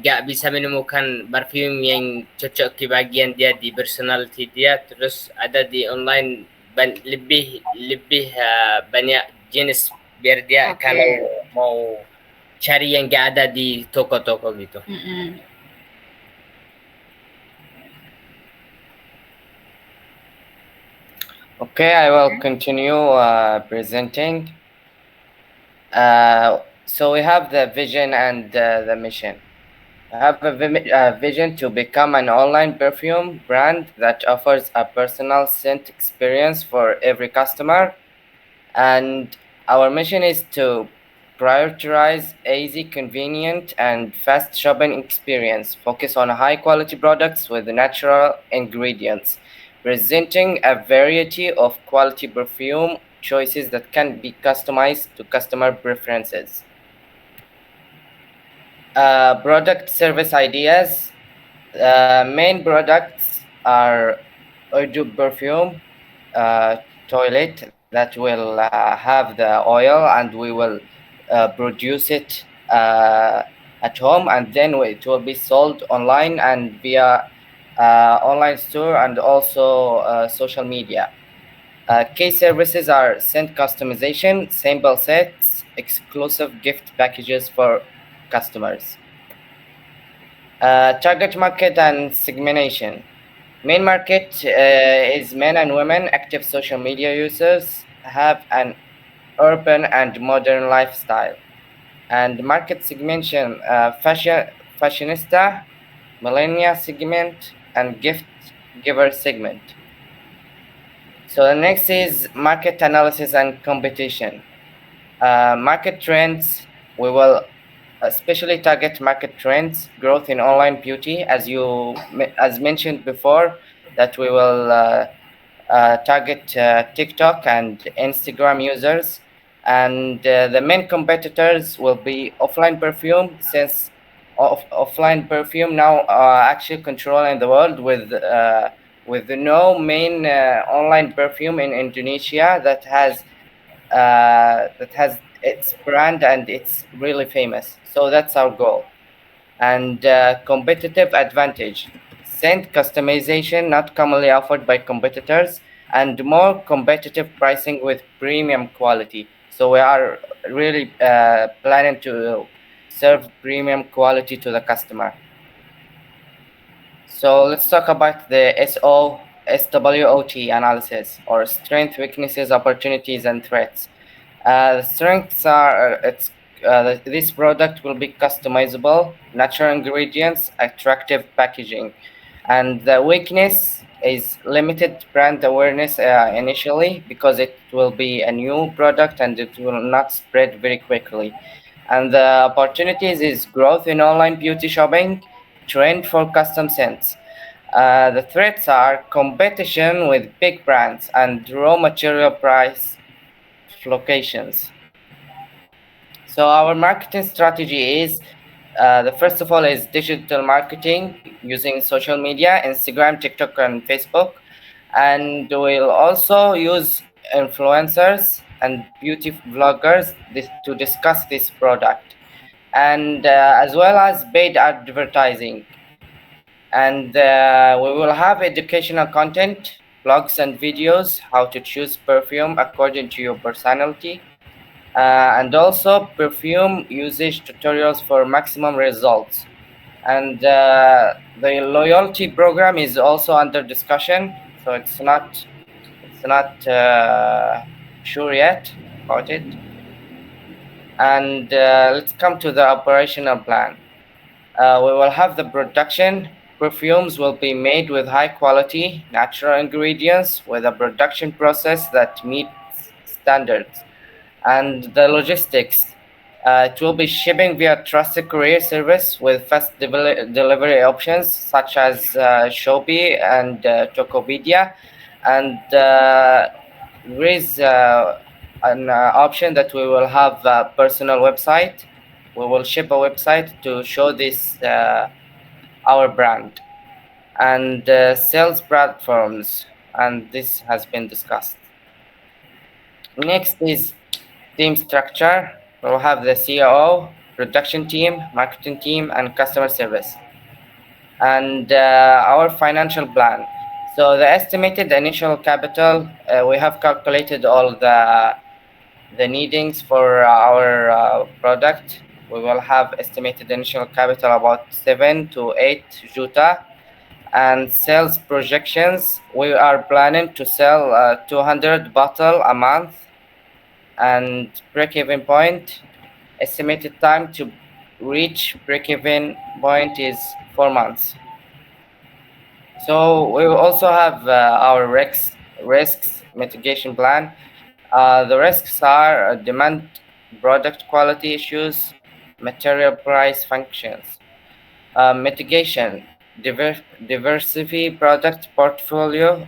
gak bisa menemukan parfum yang cocok di bagian dia, di personality dia, terus ada di online lebih banyak jenis biar dia kalau mau cari yang gak ada di toko-toko gitu. Okay, I will continue presenting. So we have the vision and the mission. I have a vision to become an online perfume brand that offers a personal scent experience for every customer. And our mission is to prioritize easy, convenient, and fast shopping experience. Focus on high quality products with natural ingredients, presenting a variety of quality perfume choices that can be customized to customer preferences. Product service ideas. Main products are eau de perfume, toilet that will have the oil, and we will produce it at home, and then it will be sold online and via online store and also social media. Key services are scent customization, sample sets, exclusive gift packages for customers. Target market and segmentation. Main market is men and women. Active social media users have an urban and modern lifestyle. And market segmentation, fashionista, millennial segment, and gift giver segment. So the next is market analysis and competition. Market trends, we will especially target market trends, growth in online beauty, as mentioned before, that we will target TikTok and Instagram users. And the main competitors will be offline perfume, since offline perfume now actually controlling the world with no main online perfume in Indonesia that has its brand and it's really famous. So that's our goal. And competitive advantage. Scent customization not commonly offered by competitors, and more competitive pricing with premium quality. So we are really planning to serve premium quality to the customer. So let's talk about the SWOT analysis, or strength, weaknesses, opportunities, and threats. The strengths are this product will be customizable, natural ingredients, attractive packaging. And the weakness is limited brand awareness initially, because it will be a new product and it will not spread very quickly. And the opportunities is growth in online beauty shopping, trend for custom scents. The threats are competition with big brands and raw material price fluctuations. So our marketing strategy is, the first of all is digital marketing using social media, Instagram, TikTok, and Facebook. And we'll also use influencers and beauty vloggers to discuss this product, and as well as paid advertising. And we will have educational content, blogs and videos, how to choose perfume according to your personality, and also perfume usage tutorials for maximum results. And the loyalty program is also under discussion, so it's not sure yet about it. And let's come to the operational plan. We will have the production. Perfumes will be made with high quality natural ingredients with a production process that meets standards. And the logistics, it will be shipping via trusted courier service with fast delivery options such as Shopee and Tokopedia. And there is an option that we will have a personal website we will ship a website to show this our brand, and sales platforms, and this has been discussed. Next is team structure. We'll have the COO, production team, marketing team, and customer service. And our financial plan. So the estimated initial capital, we have calculated all the needings for our product. We will have estimated initial capital about 7 to 8 juta. And sales projections, we are planning to sell 200 bottle a month. And break-even point, estimated time to reach break-even point is 4 months. So we will also have our risks mitigation plan. The risks are demand, product quality issues, material price functions. Mitigation, diversify product portfolio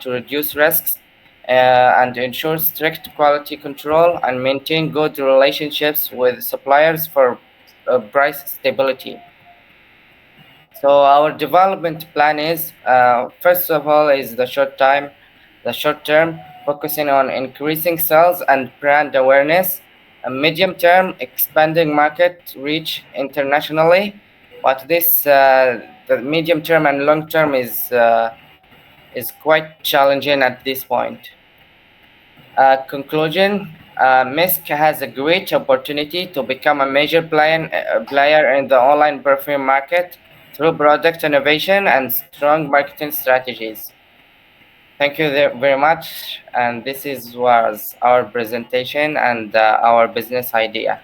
to reduce risks and ensure strict quality control and maintain good relationships with suppliers for price stability. So our development plan is, first of all, is the short term, focusing on increasing sales and brand awareness. A medium term, expanding market reach internationally. But this, the medium term and long term is quite challenging at this point. Conclusion, Misk has a great opportunity to become a major player in the online perfume market through product innovation and strong marketing strategies. Thank you very much, and this was our presentation and our business idea.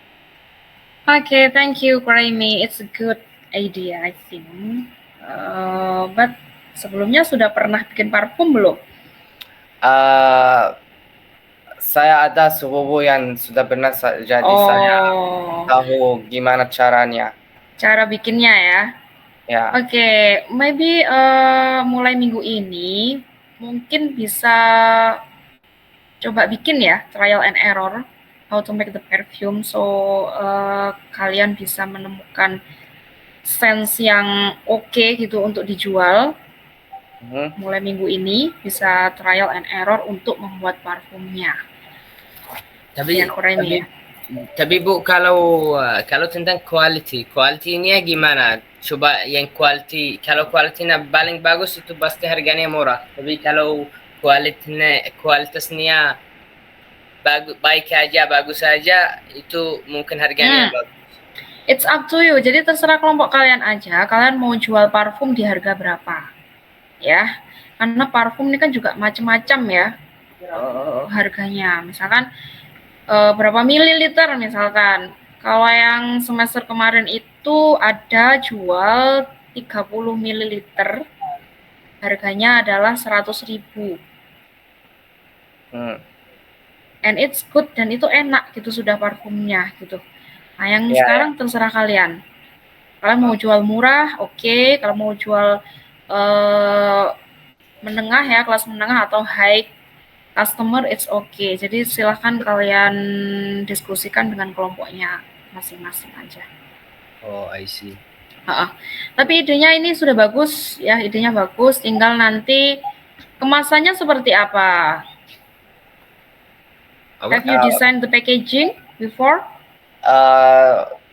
Okay, thank you, Raimi. It's a good idea, I think. But sebelumnya sudah pernah bikin parfum belum? Saya ada sepupu yang sudah pernah, jadi saya tahu gimana caranya. Cara bikinnya ya? Ya. Oke, maybe mulai minggu ini mungkin bisa coba bikin ya, trial and error, how to make the perfume, so kalian bisa menemukan sense yang oke gitu untuk dijual. Mulai minggu ini bisa trial and error untuk membuat parfumnya. Tapi Bu, kalau tentang quality-nya gimana? Coba yang kalau kualitinya paling bagus itu pasti harganya murah. Tapi kalau kualitasnya bagus aja, itu mungkin harganya bagus. It's up to you. Jadi terserah kelompok kalian aja. Kalian mau jual parfum di harga berapa? Ya, karena parfum ini kan juga macam-macam ya harganya. Misalkan berapa mililiter misalkan. Kalau yang semester kemarin itu ada jual 30 mililiter, harganya adalah 100.000. And it's good, dan itu enak gitu sudah parfumnya gitu. Nah, yang sekarang terserah kalian. Kalian mau jual murah, oke. Kalau mau jual menengah ya, kelas menengah atau high customer, it's okay. Jadi silahkan kalian diskusikan dengan kelompoknya masing-masing aja. Oh, I see. Tapi idenya ini sudah bagus ya, idenya bagus. Tinggal nanti kemasannya seperti apa? Have you designed the packaging before?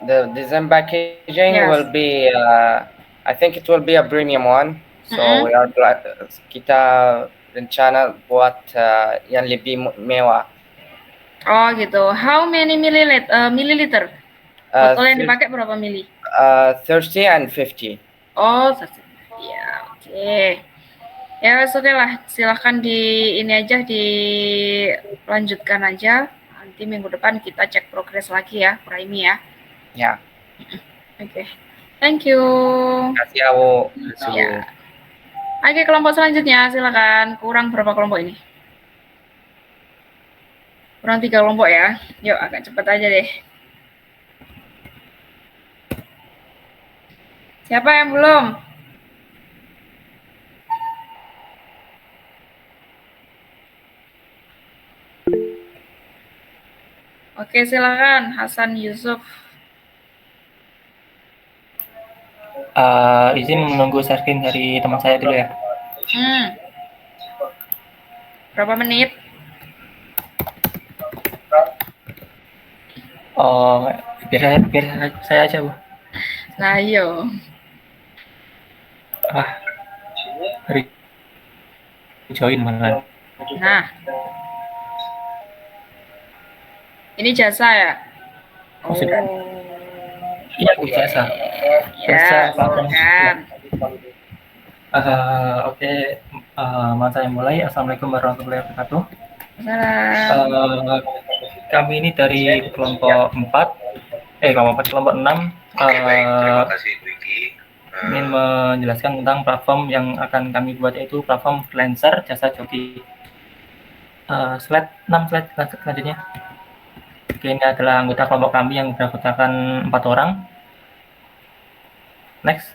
The design packaging will be, I think it will be a premium one. So kita rencana buat yang lebih mewah. Oh gitu. How many milliliter? Botol yang dipakai berapa mili? 30 and 50. Oh, 30. Ya, oke. Ya, oke lah. Silahkan dilanjutkan aja. Nanti minggu depan kita cek progres lagi ya, Raimi ya. Ya. Oke. Thank you. Terima kasih, Bu. Ya. Oke, kelompok selanjutnya silakan. Kurang berapa kelompok ini? Kurang 3 kelompok ya. Yuk, agak cepat aja deh. Siapa yang belum? Oke, silakan Hasan Yusuf. Izin menunggu share screen dari teman saya dulu ya. Berapa menit? Oh, biar saya aja, Bu. Nah, iya. Join malah. Nah. Ini jasa ya? Oh, sudah. Iya, Bu, jasa. Ya, silakan. Oke, mau saya mulai. Assalamualaikum warahmatullahi wabarakatuh. Salam. Kami ini dari kelompok 6 Terima kasih Bu Iki. ingin menjelaskan tentang platform yang akan kami buat, yaitu platform freelancer jasa joki. Slide 6 selanjutnya. Oke, ini adalah anggota kelompok kami yang beranggotakan 4 orang. Next.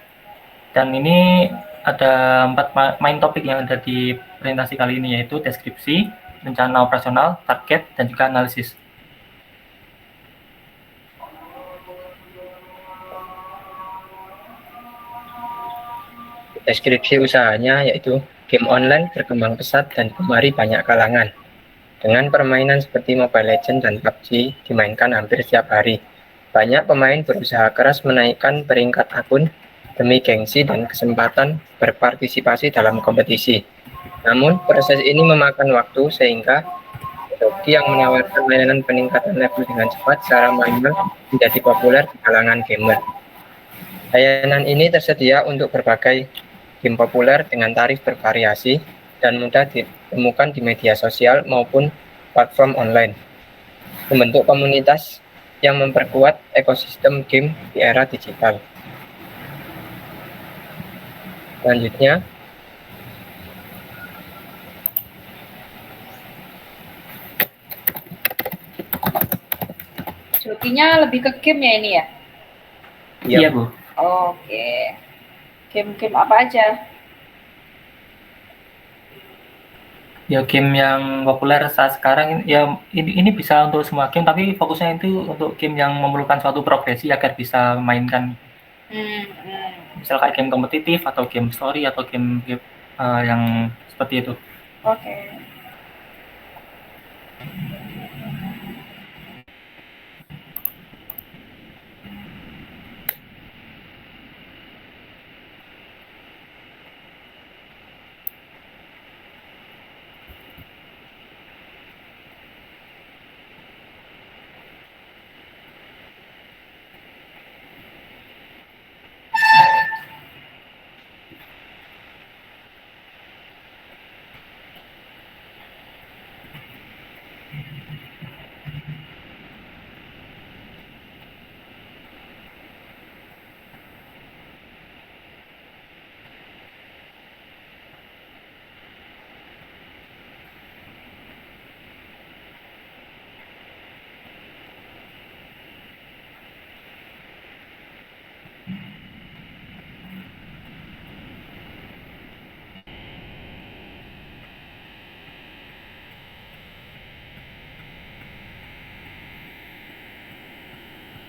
Dan ini ada 4 main topik yang ada di presentasi kali ini, yaitu deskripsi, rencana operasional, target, dan juga analisis. Deskripsi usahanya yaitu game online berkembang pesat dan gemari banyak kalangan. Dengan permainan seperti Mobile Legends dan PUBG dimainkan hampir setiap hari. Banyak pemain berusaha keras menaikkan peringkat akun demi gengsi dan kesempatan berpartisipasi dalam kompetisi. Namun, proses ini memakan waktu sehingga joki yang menawarkan layanan peningkatan level dengan cepat secara manual menjadi populer di kalangan gamer. Layanan ini tersedia untuk berbagai game populer dengan tarif bervariasi dan mudah ditemukan di media sosial maupun platform online. Membentuk komunitas yang memperkuat ekosistem game di era digital. Selanjutnya, jokinya lebih ke game ya ini ya? Iya, Bu. Oke. Game-game apa aja? Ya, game yang populer saat sekarang ya ini bisa untuk semua game, tapi fokusnya itu untuk game yang memerlukan suatu progresi agar bisa mainkan. Misal kayak game kompetitif atau game story atau game yang seperti itu. Oke.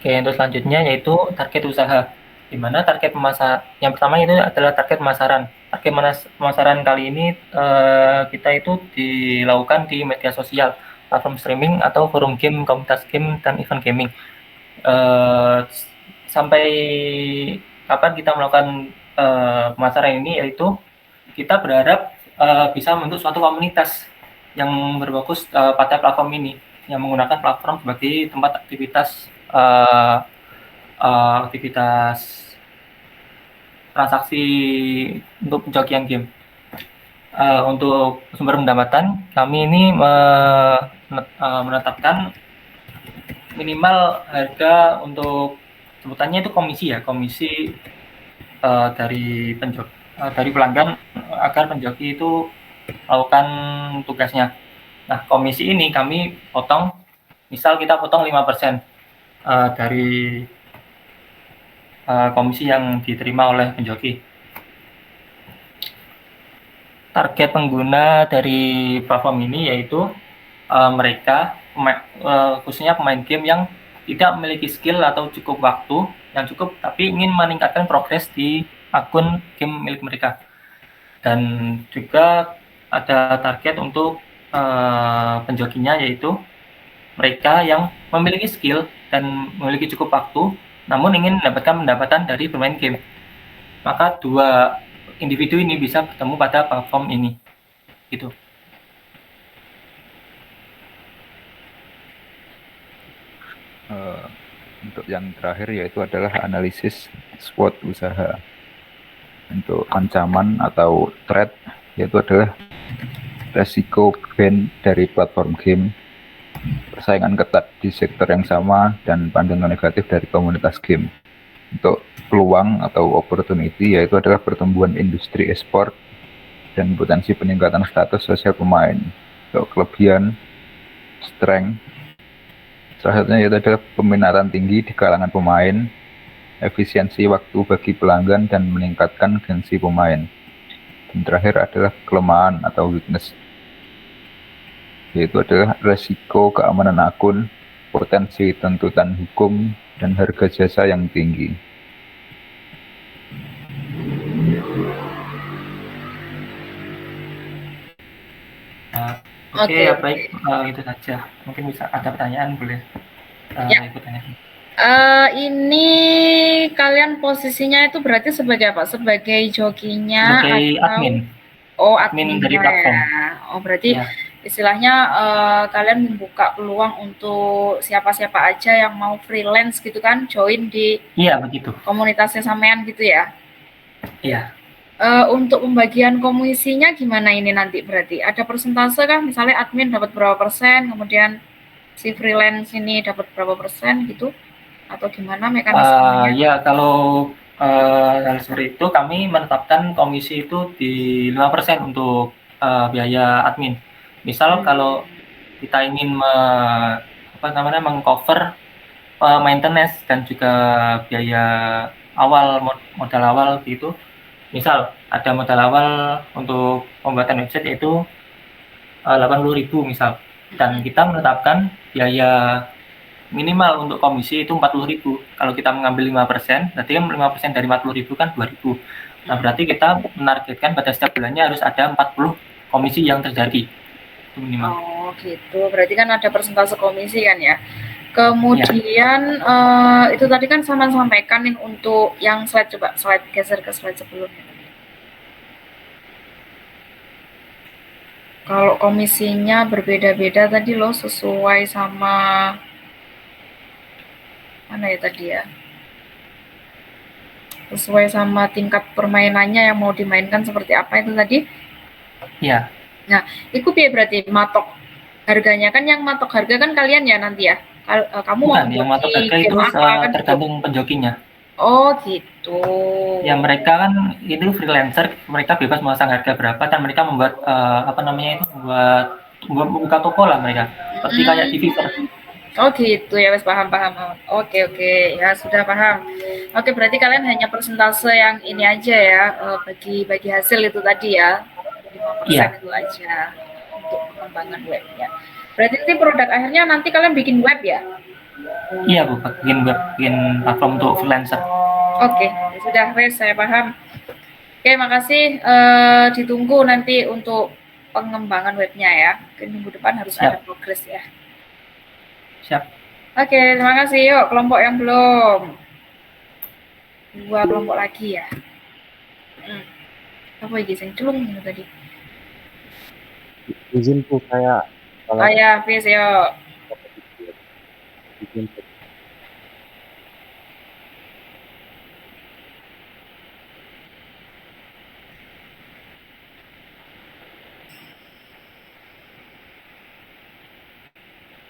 Oke, untuk selanjutnya yaitu target usaha. Di mana target yang pertama itu adalah target pemasaran. Target pemasaran kali ini kita itu dilakukan di media sosial, platform streaming atau forum game, komunitas game, dan event gaming. Sampai kapan kita melakukan pemasaran ini, yaitu kita berharap bisa membentuk suatu komunitas yang berfokus pada platform ini, yang menggunakan platform sebagai tempat aktivitas transaksi untuk penjokian game. Untuk sumber pendapatan, kami ini menetapkan minimal harga untuk sebutannya itu komisi ya, komisi dari pelanggan agar penjoki itu melakukan tugasnya. Nah, komisi ini kami potong, misal kita potong 5% dari komisi yang diterima oleh penjoki. Target pengguna dari platform ini yaitu mereka khususnya pemain game yang tidak memiliki skill atau cukup waktu yang cukup, tapi ingin meningkatkan progres di akun game milik mereka. Dan juga ada target untuk penjokinya, yaitu mereka yang memiliki skill dan memiliki cukup waktu, namun ingin mendapatkan pendapatan dari bermain game. Maka dua individu ini bisa bertemu pada platform ini. Gitu. Untuk yang terakhir yaitu adalah analisis SWOT usaha. Untuk ancaman atau threat yaitu adalah resiko ban dari platform game, persaingan ketat di sektor yang sama, dan pandangan negatif dari komunitas game. Untuk peluang atau opportunity yaitu adalah pertumbuhan industri e-sport dan potensi peningkatan status sosial pemain. Untuk kelebihan, strength, salah satunya yaitu adalah peminatan tinggi di kalangan pemain, efisiensi waktu bagi pelanggan, dan meningkatkan gengsi pemain. Dan terakhir adalah kelemahan atau weakness, yaitu adalah resiko keamanan akun, potensi tuntutan hukum, dan harga jasa yang tinggi. Oke, baik, itu saja. Mungkin bisa ada pertanyaan, boleh ikut tanya. Ini kalian posisinya itu berarti sebagai apa? Sebagai jokinya Sebagai atau admin. Oh, Admin dari adminnya platform. ya. Oh, berarti Ya. istilahnya kalian membuka peluang untuk siapa-siapa aja yang mau freelance gitu kan, join di Iya, begitu. komunitasnya sampean gitu ya. Iya. Untuk pembagian komisinya gimana ini nanti berarti? Ada persentase kah? Misalnya admin dapat berapa persen, kemudian si freelance ini dapat berapa persen gitu? Atau gimana mekanismenya? Ya, kalau hal seperti itu kami menetapkan komisi itu di 5% untuk biaya admin. Misal kalau kita ingin mengcover maintenance dan juga biaya awal, modal awal gitu. Misal ada modal awal untuk pembuatan website yaitu 80.000 misal, dan kita menetapkan biaya minimal untuk komisi itu 40.000. Kalau kita mengambil 5%, berarti kan 5% dari 40.000 kan 2.000. Nah, berarti kita menargetkan pada setiap bulannya harus ada 40 komisi yang terjadi. Itu minimal. Oh, gitu. Berarti kan ada persentase komisi kan ya. Kemudian itu tadi kan sama sampaikan nih untuk yang slide, coba slide geser ke slide sebelumnya. Kalau komisinya berbeda-beda tadi loh, sesuai sama mana ya tadi ya? Sesuai sama tingkat permainannya yang mau dimainkan seperti apa itu tadi? Iya. Nah, itu ya berarti matok harganya kan, yang matok harga kan kalian ya nanti ya? Kamu Bukan, mau yang matok harga itu kan tergantung penjokinya. Oh gitu. Ya, mereka kan itu freelancer, mereka bebas memasang harga berapa, dan mereka membuat membuka toko lah mereka, seperti kayak di Fiverr. Oh gitu ya, wes paham. Oke, ya sudah paham. Oke, berarti kalian hanya persentase yang ini aja ya, bagi hasil itu tadi ya, 5% Iya. itu aja untuk pengembangan webnya. Berarti nanti produk akhirnya nanti kalian bikin web ya? Iya Bu, bikin platform untuk freelancer. Oke, sudah wes, saya paham. Oke, makasih. Ditunggu nanti untuk pengembangan webnya ya. Minggu depan harus ada progres ya. Siap. Oke, terima kasih. Yuk, kelompok yang belum. 2 kelompok lagi ya. Apa ini sing celung ini tadi? Izin Bu, saya Oh ya, please yuk. izin.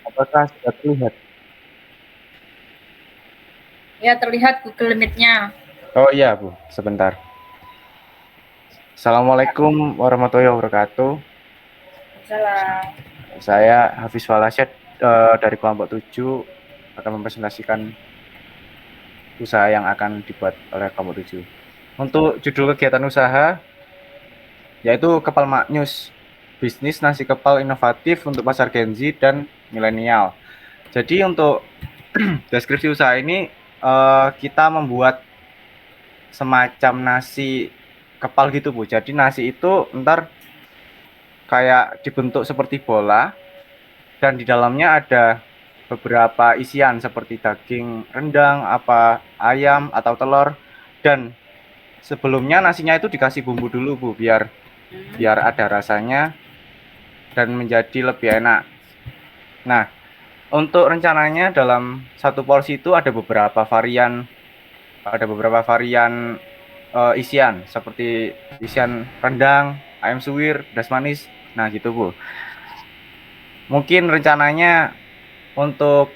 Apakah sudah terlihat? Ya, terlihat Google Meet-nya. Oh iya Bu, sebentar. Assalamualaikum warahmatullahi wabarakatuh. Salam. Saya Hafiz Walasyad dari kelompok 7 akan mempresentasikan usaha yang akan dibuat oleh kelompok 7. Untuk judul kegiatan usaha yaitu Kepal Maknyus, bisnis nasi kepal inovatif untuk pasar Gen Z dan milenial. Jadi untuk deskripsi usaha ini kita membuat semacam nasi kepal gitu Bu. Jadi nasi itu ntar kayak dibentuk seperti bola dan di dalamnya ada beberapa isian seperti daging rendang, ayam atau telur, dan sebelumnya nasinya itu dikasih bumbu dulu Bu biar ada rasanya dan menjadi lebih enak. Nah, untuk rencananya dalam satu porsi itu ada beberapa varian isian seperti isian rendang, ayam suwir, pedas manis. Nah, gitu Bu. Mungkin rencananya untuk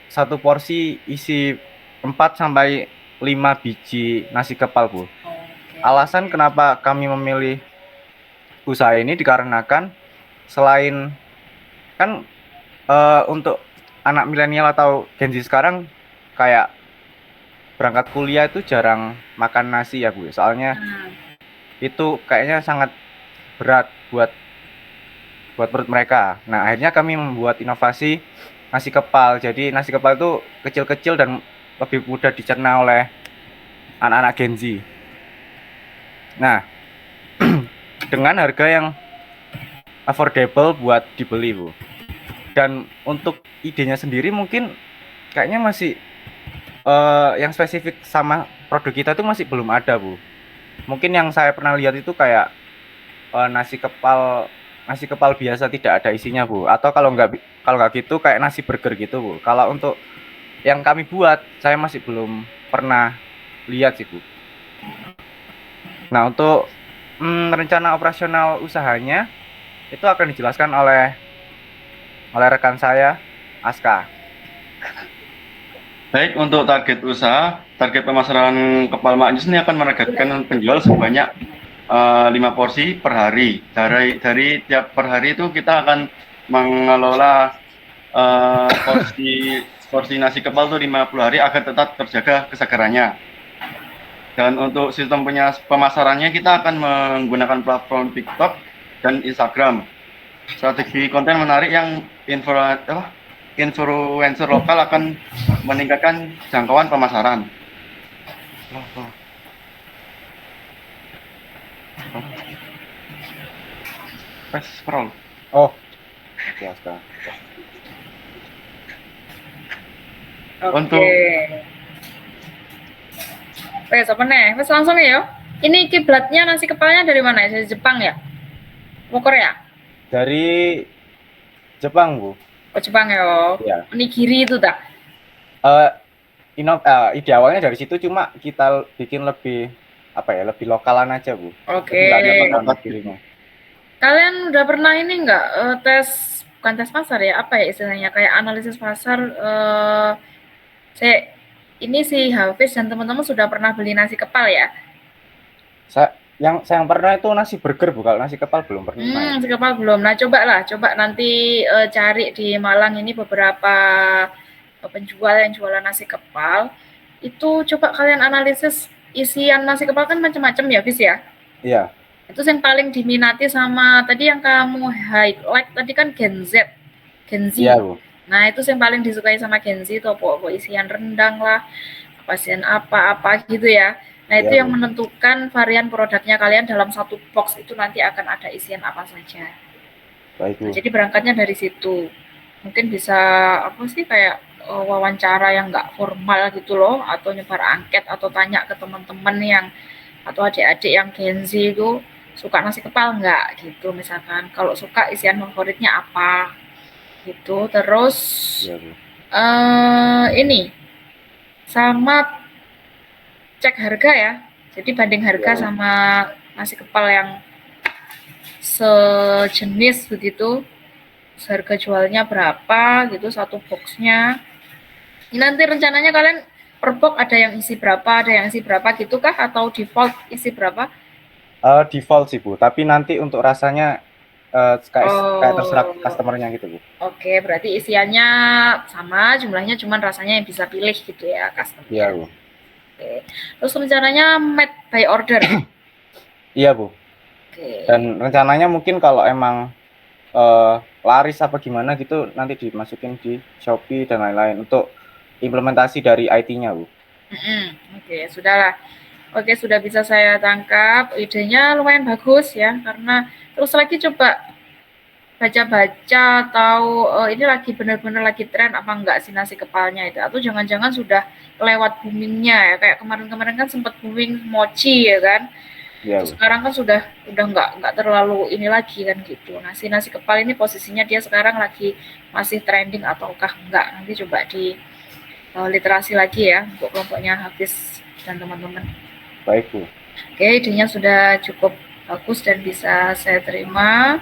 satu porsi isi 4 sampai 5 biji nasi kepal Bu. Alasan kenapa kami memilih usaha ini dikarenakan selain kan untuk anak milenial atau Gen Z sekarang kayak berangkat kuliah itu jarang makan nasi ya Bu. Soalnya itu kayaknya sangat berat buat perut mereka. Nah, akhirnya kami membuat inovasi nasi kepal. Jadi nasi kepal itu kecil-kecil dan lebih mudah dicerna oleh anak-anak Gen Z. Nah, dengan harga yang affordable buat dibeli Bu. Dan untuk idenya sendiri mungkin kayaknya masih yang spesifik sama produk kita itu masih belum ada Bu. Mungkin yang saya pernah lihat itu kayak nasi kepal biasa tidak ada isinya Bu. Atau kalau nggak gitu kayak nasi burger gitu Bu. Kalau untuk yang kami buat saya masih belum pernah lihat sih Bu. Nah, untuk rencana operasional usahanya itu akan dijelaskan oleh rekan saya, Aska. Baik, untuk target usaha, target pemasaran kepal maknyus ini akan menargetkan penjual sebanyak 5 porsi per hari. Dari tiap per hari itu kita akan mengelola porsi nasi kepal itu 50 hari agar tetap terjaga kesegarannya. Dan untuk sistem pemasarannya kita akan menggunakan platform TikTok dan Instagram. Strategi konten menarik yang influencer lokal akan meningkatkan jangkauan pemasaran. Scroll. Oh. Ya, sekarang. Untuk Wes apa nih? Wes langsung ya. Ini kiblatnya nasi kepalnya dari mana? Dari Jepang ya? Mau Korea? Dari Jepang Bu. Oh Jepang ya. Ya. Onigiri itu tak? Ide awalnya dari situ, cuma kita bikin lebih lebih lokalan aja Bu. Oke. Kalian udah pernah ini nggak bukan tes pasar ya? Apa ya istilahnya? Kayak analisis pasar. Ini si Hafiz dan teman-teman sudah pernah beli nasi kepal ya? Saya pernah itu nasi burger Bu, kalau nasi kepal belum pernah. Nasi kepal belum. Nah, coba nanti cari di Malang ini beberapa penjual yang jualan nasi kepal. Itu coba kalian analisis isian nasi kepal kan macam-macam ya, Hafiz ya? Iya. Itu yang paling diminati sama tadi yang kamu highlight tadi kan Gen Z. Iya Bu. Nah, itu yang paling disukai sama Gen Z itu apa isian rendang lah, isian apa gitu ya. Nah, itu yang menentukan varian produknya kalian dalam satu box itu nanti akan ada isian apa saja. Baik Bu. Jadi berangkatnya dari situ. Mungkin bisa kayak wawancara yang nggak formal gitu loh, atau nyebar angket atau tanya ke teman-teman yang atau adik-adik yang Gen Z itu suka nasi kepal nggak gitu misalkan. Kalau suka isian favoritnya apa? Gitu. Terus ini sama cek harga ya, jadi banding harga sama nasi kepal yang sejenis begitu, harga jualnya berapa gitu satu boxnya. Nanti rencananya kalian per box ada yang isi berapa gitu kah, atau default isi berapa? Default sih Bu, tapi nanti untuk rasanya kayak terserah customernya gitu Bu. Oke, berarti isiannya sama, jumlahnya cuman rasanya yang bisa pilih gitu ya customer. Iya Bu. Oke. Terus rencananya made by order. Iya Bu. Oke. Dan rencananya mungkin kalau emang laris apa gimana gitu nanti dimasukin di Shopee dan lain-lain. Untuk implementasi dari IT-nya, Bu. Oke, sudahlah. Oke, sudah bisa saya tangkap. Idenya lumayan bagus ya, karena terus lagi coba baca-baca tahu ini lagi benar-benar lagi tren apa enggak sih nasi kepalnya itu, atau jangan-jangan sudah lewat boomingnya ya, kayak kemarin-kemarin kan sempat booming mochi ya kan. Iya, Terus sekarang kan sudah nggak terlalu ini lagi kan gitu. Nasi kepal ini posisinya dia sekarang lagi masih trending ataukah enggak? Nanti coba di literasi lagi ya untuk kelompoknya Hafiz dan teman-teman. Baik, Bu. Oke, idenya sudah cukup bagus dan bisa saya terima.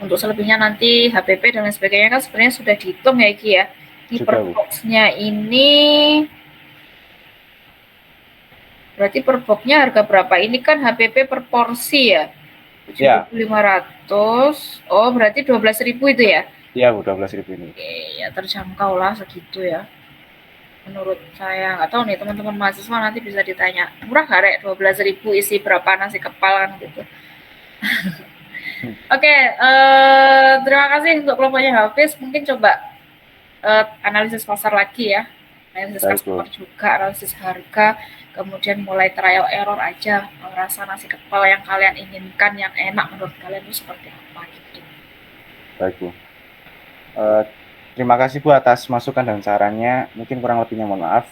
Untuk selebihnya nanti HPP dan lain sebagainya kan sebenarnya sudah dihitung ya Ki ya. Di per box-nya ini berarti per box-nya harga berapa? Ini kan HPP per porsi ya. 7.500. Oh, berarti 12.000 itu ya? Iya, Bu, 12.000 ini. Oke, ya terjangkau lah segitu ya. Menurut saya, nggak tahu nih teman-teman mahasiswa nanti bisa ditanya, murah gak rek 12.000 isi berapa nasi kepal kan gitu. Oke, terima kasih untuk kelompoknya Hafiz. Mungkin coba analisis pasar lagi ya, analisis customer juga, analisis harga, kemudian mulai trial error aja, rasa nasi kepal yang kalian inginkan, yang enak menurut kalian itu seperti apa gitu. Baik, Bu. Terima kasih, Bu, atas masukan dan sarannya. Mungkin kurang lebihnya mohon maaf.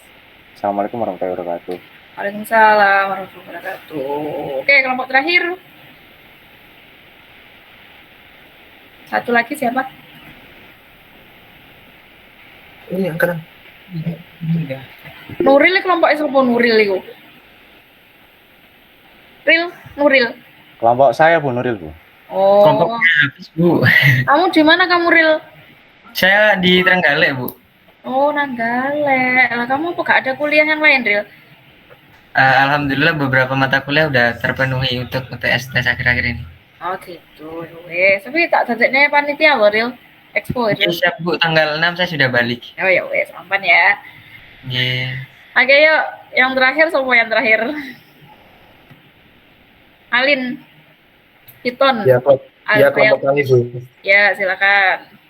Assalamualaikum warahmatullahi wabarakatuh. Waalaikumsalam warahmatullahi wabarakatuh. Oke, kelompok terakhir. Satu lagi siapa? Ini yang keren. Nuril kelompok Isopo Nuril itu. Nuril. Kelompok saya, Bu, Nuril, Bu. Oh. Kelompoknya habis, Bu. Kamu di mana kamu, Ril? Saya di Trenggalek, Bu. Oh, Nanggale. Lah kamu apa gak ada kuliah yang lain, Ril? Alhamdulillah beberapa mata kuliah udah terpenuhi untuk UTS tes akhir-akhir ini. Oh gitu, wes. Tapi tak dadekne panitia loh, Ril. Expo Oke, itu. siap, Bu. Tanggal 6 saya sudah balik. Oh ya wes, aman ya. Yeah. Oke, yuk. Yang terakhir, semua yang terakhir. Alin. Piton. Ya, kelompok kami, Bu. Ya, silakan.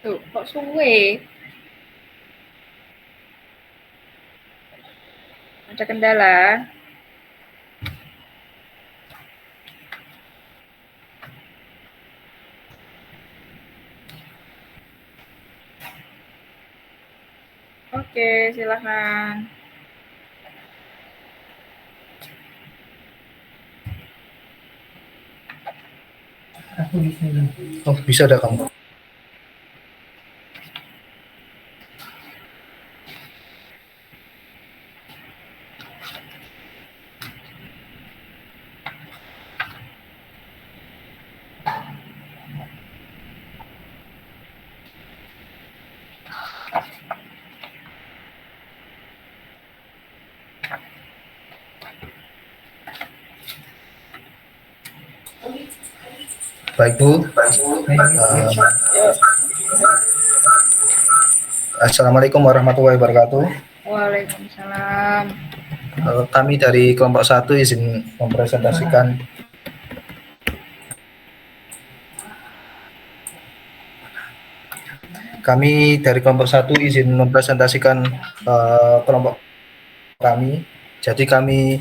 Tuh, kok suwe? Ada kendala? Oke, silakan. Aku di sini. Oh, bisa ada kamu. Baik, Bu. Assalamualaikum warahmatullahi wabarakatuh. Waalaikumsalam. Kami dari kelompok 1 izin mempresentasikan kelompok kami. Jadi kami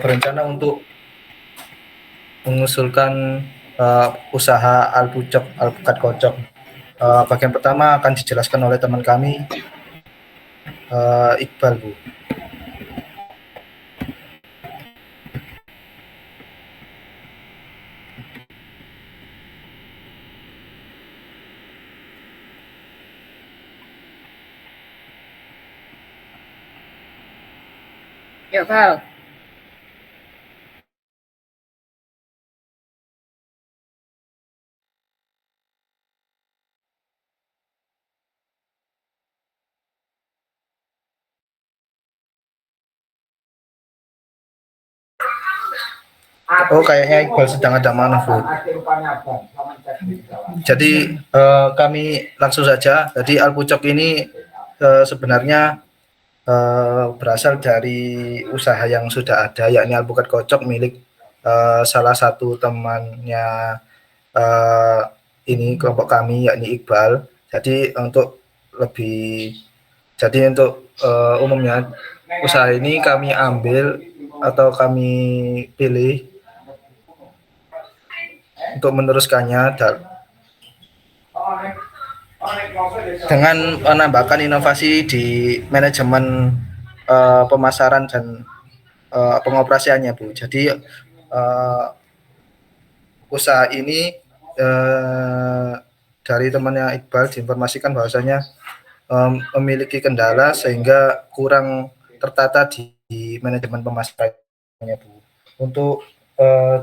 berencana untuk mengusulkan usaha alpukat kocok. Bagian pertama akan dijelaskan oleh teman kami, Iqbal, Bu. Yuk, Val. Oh, kayaknya Iqbal sedang ada manufur. Jadi kami langsung saja. Jadi Alpucok ini sebenarnya berasal dari usaha yang sudah ada, yakni alpukat kocok milik salah satu temannya ini kelompok kami, yakni Iqbal. Jadi untuk umumnya usaha ini kami ambil atau kami pilih untuk meneruskannya dengan menambahkan inovasi di manajemen pemasaran dan pengoperasiannya, Bu. Jadi usaha ini dari temannya Iqbal diinformasikan bahwasanya memiliki kendala sehingga kurang tertata di manajemen pemasarannya, Bu. Untuk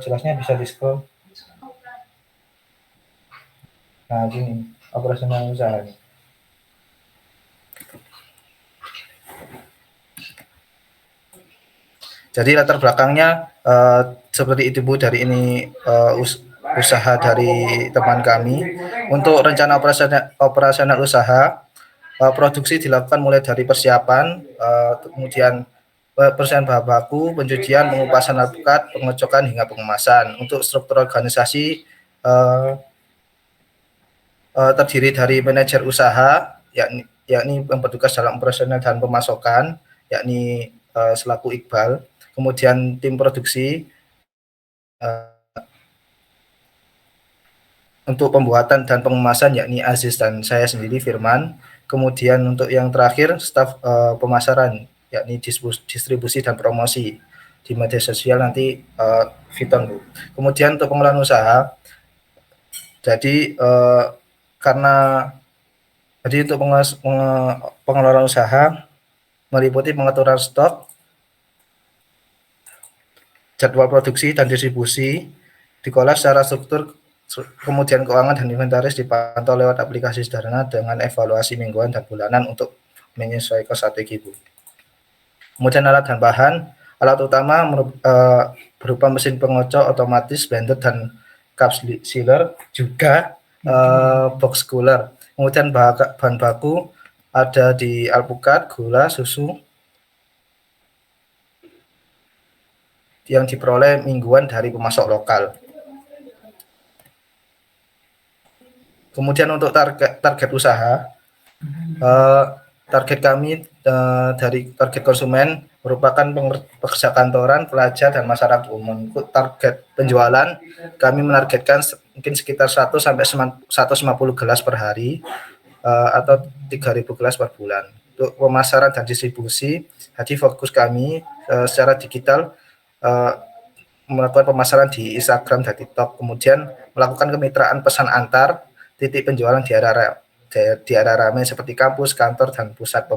jelasnya bisa di-scroll. Nah, ini operasional usaha. Jadi latar belakangnya seperti itu, Bu. Dari ini usaha dari teman kami. Untuk rencana operasional usaha, produksi dilakukan mulai dari persiapan, kemudian persiapan bahan baku, pencucian, pengupasan alpukat, pengocokan hingga pengemasan. Untuk struktur organisasi terdiri dari manajer usaha, yakni yang bertugas dalam operasional dan pemasokan, yakni selaku Iqbal. Kemudian tim produksi untuk pembuatan dan pengemasan, yakni Aziz dan saya sendiri Firman. Kemudian untuk yang terakhir staf pemasaran, yakni distribusi dan promosi di media sosial nanti Viton, Bu. Kemudian untuk pengelolaan usaha, jadi untuk pengelolaan usaha meliputi pengaturan stok, jadwal produksi dan distribusi, dikelola secara struktur, kemudian keuangan dan inventaris dipantau lewat aplikasi sederhana dengan evaluasi mingguan dan bulanan untuk menyesuaikan strategi, Bu. Kemudian alat dan bahan, alat utama berupa mesin pengocok otomatis, blender dan cup sealer, juga box cooler. Kemudian bahan baku ada di alpukat, gula, susu yang diperoleh mingguan dari pemasok lokal. Kemudian untuk target usaha, target kami dari target konsumen merupakan pekerja kantoran, pelajar, dan masyarakat umum. Untuk target penjualan, kami menargetkan mungkin sekitar 100 sampai 150 gelas per hari atau 3.000 gelas per bulan. Untuk pemasaran dan distribusi, jadi fokus kami secara digital melakukan pemasaran di Instagram dan TikTok, kemudian melakukan kemitraan pesan antar titik penjualan di area ramai seperti kampus, kantor, dan pusat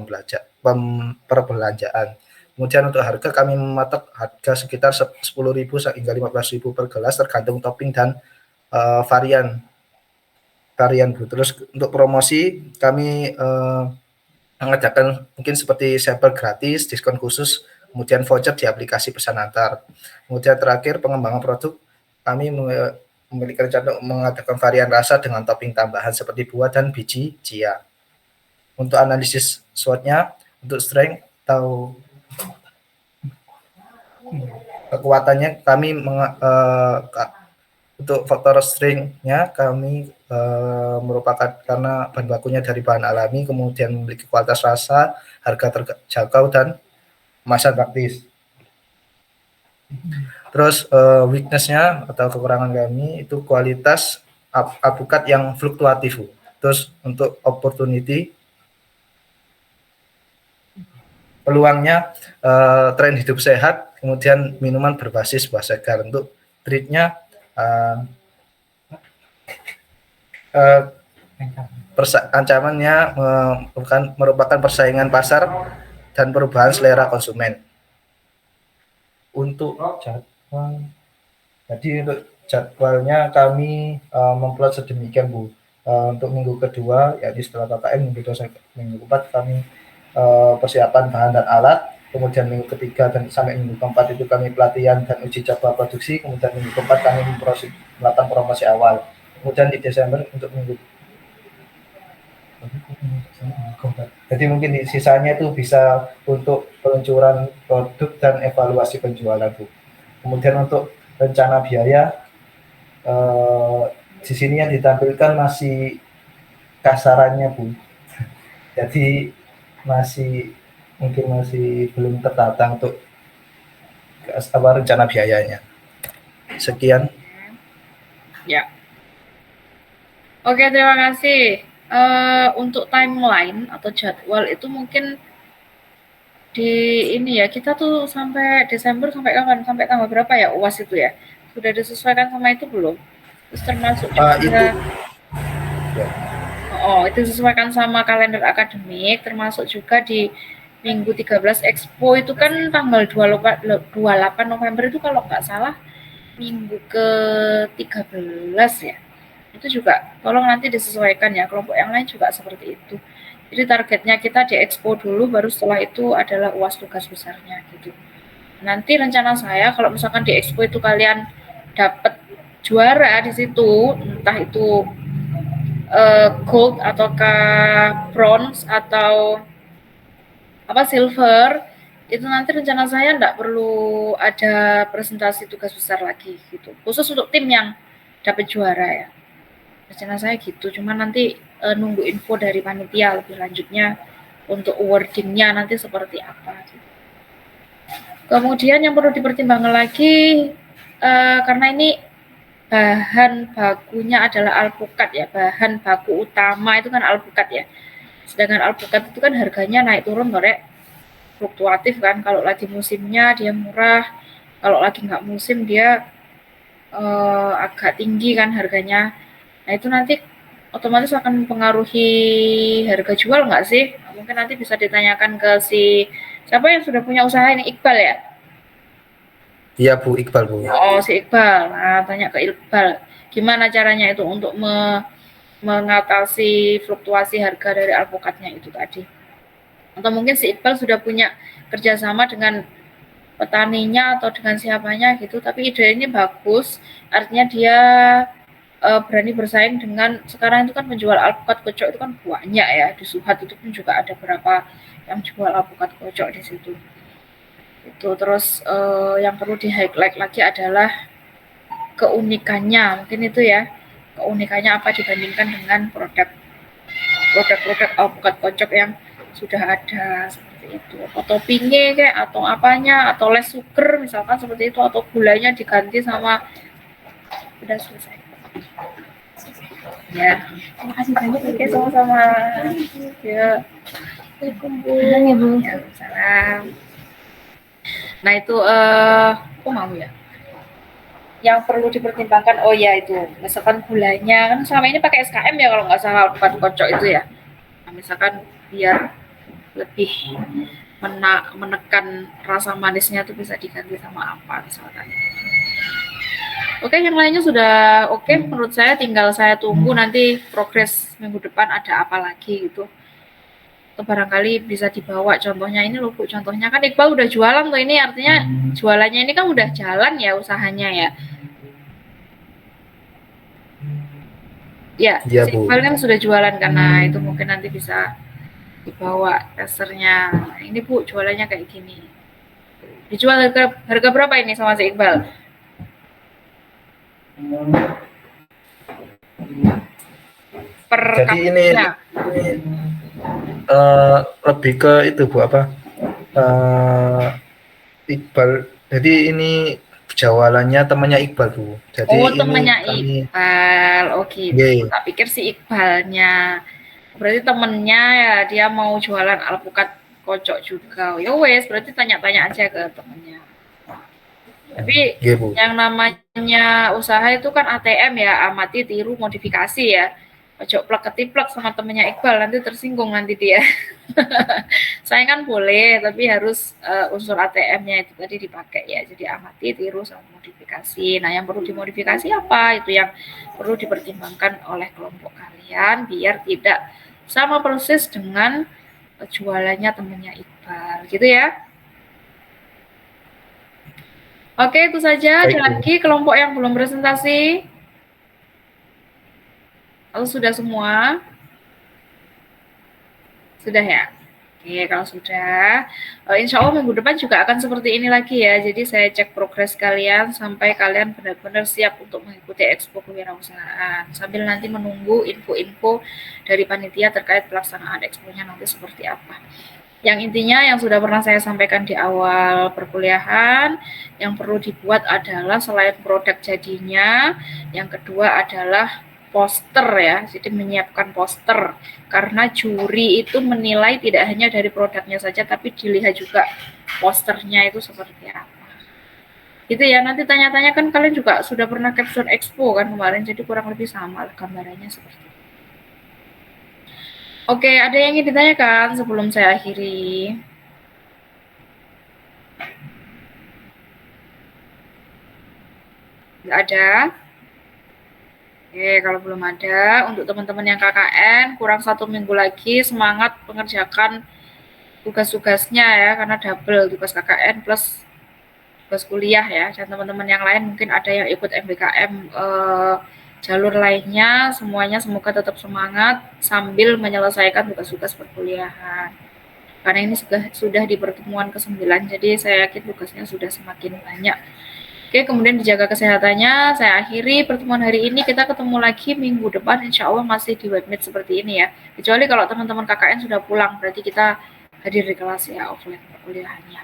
perbelanjaan. Kemudian untuk harga kami mematok harga sekitar 10.000 hingga 15.000 per gelas tergantung topping dan varian, Bu. Terus untuk promosi kami mengadakan mungkin seperti sampel gratis, diskon khusus, kemudian voucher di aplikasi pesan antar. Kemudian terakhir pengembangan produk, kami memiliki rencana mengadakan varian rasa dengan topping tambahan seperti buah dan biji chia. Untuk analisis SWOT-nya, untuk strength atau kekuatannya kami untuk faktor strength-nya kami merupakan karena bahan bakunya dari bahan alami, kemudian memiliki kualitas rasa, harga terjangkau, dan kemasan praktis. Terus weakness-nya atau kekurangan kami itu kualitas alpukat yang fluktuatif. Terus untuk opportunity, peluangnya tren hidup sehat, kemudian minuman berbasis buah segar. Untuk treat-nya ancamannya merupakan persaingan pasar dan perubahan selera konsumen. Untuk jadwal, jadi untuk jadwalnya kami memplot sedemikian, Bu. Untuk minggu kedua, yakni setelah KKN, minggu 4 kami persiapan bahan dan alat. kemudian minggu ketiga dan sampai minggu keempat itu kami pelatihan dan uji coba produksi, kemudian minggu keempat kami melakukan promosi awal, kemudian di Desember untuk minggu. Jadi mungkin di sisanya itu bisa untuk peluncuran produk dan evaluasi penjualan, Bu. Kemudian untuk rencana biaya, di sini yang ditampilkan masih kasarannya, Bu. Jadi mungkin masih belum tertata untuk rencana biayanya. Sekian. Ya. Oke, terima kasih. Untuk timeline atau jadwal itu mungkin di ini ya, kita tuh sampai Desember sampai kapan? Sampai tanggal berapa ya UAS itu ya? Sudah disesuaikan sama itu belum? Terus termasuk juga itu ya. Oh, itu disesuaikan sama kalender akademik, termasuk juga di minggu 13 Expo itu kan tanggal 28 November itu kalau nggak salah minggu ke-13 ya. Itu juga tolong nanti disesuaikan ya, kelompok yang lain juga seperti itu. Jadi targetnya kita di Expo dulu, baru setelah itu adalah UAS tugas besarnya gitu. Nanti rencana saya kalau misalkan di Expo itu kalian dapat juara di situ, entah itu gold ataukah bronze atau silver, itu nanti rencana saya enggak perlu ada presentasi tugas besar lagi gitu. Khusus untuk tim yang dapat juara ya. Rencana saya gitu, cuma nanti nunggu info dari panitia lebih lanjutnya untuk awarding-nya nanti seperti apa gitu. Kemudian yang perlu dipertimbangkan lagi, karena ini bahan bakunya adalah alpukat ya, bahan baku utama itu kan alpukat ya. Sedangkan alpukat itu kan harganya naik turun fluktuatif kan, kalau lagi musimnya dia murah, kalau lagi nggak musim dia agak tinggi kan harganya. Nah itu nanti otomatis akan mempengaruhi harga jual nggak sih? Mungkin nanti bisa ditanyakan ke siapa yang sudah punya usaha ini, Iqbal ya? Iya Bu, Iqbal Bu. Oh si Iqbal, nah tanya ke Iqbal, gimana caranya itu untuk mengatasi fluktuasi harga dari alpukatnya itu tadi? Atau mungkin si Iqbal sudah punya kerjasama dengan petaninya atau dengan siapanya gitu, tapi ide ini bagus, artinya dia berani bersaing dengan, sekarang itu kan penjual alpukat kocok itu kan banyak ya, di Suhat itu pun juga ada beberapa yang jual alpukat kocok di situ. Itu terus yang perlu di highlight lagi adalah keunikannya, mungkin itu ya, keunikannya apa dibandingkan dengan produk-produk alpukat kocok yang sudah ada seperti itu, atau toppingnya kayak atau apanya, atau less sugar misalkan seperti itu, atau gulanya diganti sama, udah selesai. Ya, terima kasih banyak. Oke, sama-sama. Ya. Ya, Bu. Ya, salam. Nah, itu kok mau ya? Yang perlu dipertimbangkan, oh ya itu, misalkan gulanya, kan selama ini pakai SKM ya kalau nggak salah alpukat kocok itu ya. Nah, misalkan biar lebih menekan rasa manisnya itu bisa diganti sama apa misalkan. Oke, yang lainnya sudah oke menurut saya, tinggal saya tunggu nanti progres minggu depan ada apa lagi gitu. Atau barangkali bisa dibawa contohnya ini loh Bu, contohnya kan Iqbal udah jualan tuh, ini artinya jualannya ini kan udah jalan ya usahanya ya. Ya, ya si Iqbal kan sudah jualan karena itu mungkin nanti bisa dibawa testernya. Nah, ini Bu jualannya kayak gini. Dijual harga berapa ini sama si Iqbal? Jadi ini lebih ke itu Bu apa? Iqbal. Jadi ini jualannya temannya Iqbal Bu. Jadi temannya Iqbal. Oke. Okay. Tak pikir si Iqbalnya. Berarti temennya ya dia mau jualan alpukat kocok juga. Ya wes, berarti tanya-tanya aja ke temennya. Tapi yang namanya usaha itu kan ATM ya, amati, tiru, modifikasi ya. Ojo plek ketiplek sama temennya Iqbal, nanti tersinggung nanti dia. Saya kan boleh, tapi harus unsur ATM-nya itu tadi dipakai ya. Jadi amati, tiru, sama modifikasi. Nah yang perlu dimodifikasi apa? Itu yang perlu dipertimbangkan oleh kelompok kalian, biar tidak sama persis dengan jualannya temennya Iqbal. Gitu ya. Oke, itu saja. Ada Baik, Bu. lagi kelompok yang belum presentasi? Atau sudah semua? Sudah ya? Oke, kalau sudah, insya Allah minggu depan juga akan seperti ini lagi ya. Jadi saya cek progres kalian sampai kalian benar-benar siap untuk mengikuti Expo Kewirausahaan. Sambil nanti menunggu info-info dari panitia terkait pelaksanaan Expo-nya nanti seperti apa. Yang intinya yang sudah pernah saya sampaikan di awal perkuliahan, yang perlu dibuat adalah selain produk jadinya, yang kedua adalah poster ya, jadi menyiapkan poster karena juri itu menilai tidak hanya dari produknya saja tapi dilihat juga posternya itu seperti apa. Gitu ya, nanti tanya-tanya kan kalian juga sudah pernah capstone expo kan kemarin, jadi kurang lebih sama lah gambarannya seperti itu. Oke, ada yang ingin ditanyakan sebelum saya akhiri? Nggak ada? Oke, kalau belum ada, untuk teman-teman yang KKN, kurang 1 minggu lagi, semangat mengerjakan tugas-tugasnya ya, karena double tugas KKN plus tugas kuliah ya, dan teman-teman yang lain mungkin ada yang ikut MBKM jalur lainnya, semuanya semoga tetap semangat sambil menyelesaikan tugas-tugas perkuliahan. Karena ini sudah di pertemuan ke-9, jadi saya yakin tugasnya sudah semakin banyak. Oke, kemudian dijaga kesehatannya. Saya akhiri pertemuan hari ini. Kita ketemu lagi minggu depan. Insya Allah masih di webmeet seperti ini ya. Kecuali kalau teman-teman KKN sudah pulang, berarti kita hadir di kelas ya, offline perkuliahannya.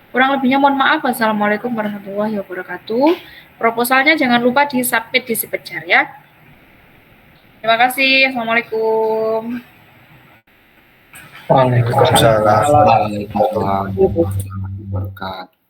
Kurang lebihnya mohon maaf. Wassalamualaikum warahmatullahi wabarakatuh. Proposalnya jangan lupa di-submit di Sipejar ya. Terima kasih. Assalamualaikum. Waalaikumsalam. Waalaikumsalam warahmatullahi wabarakatuh.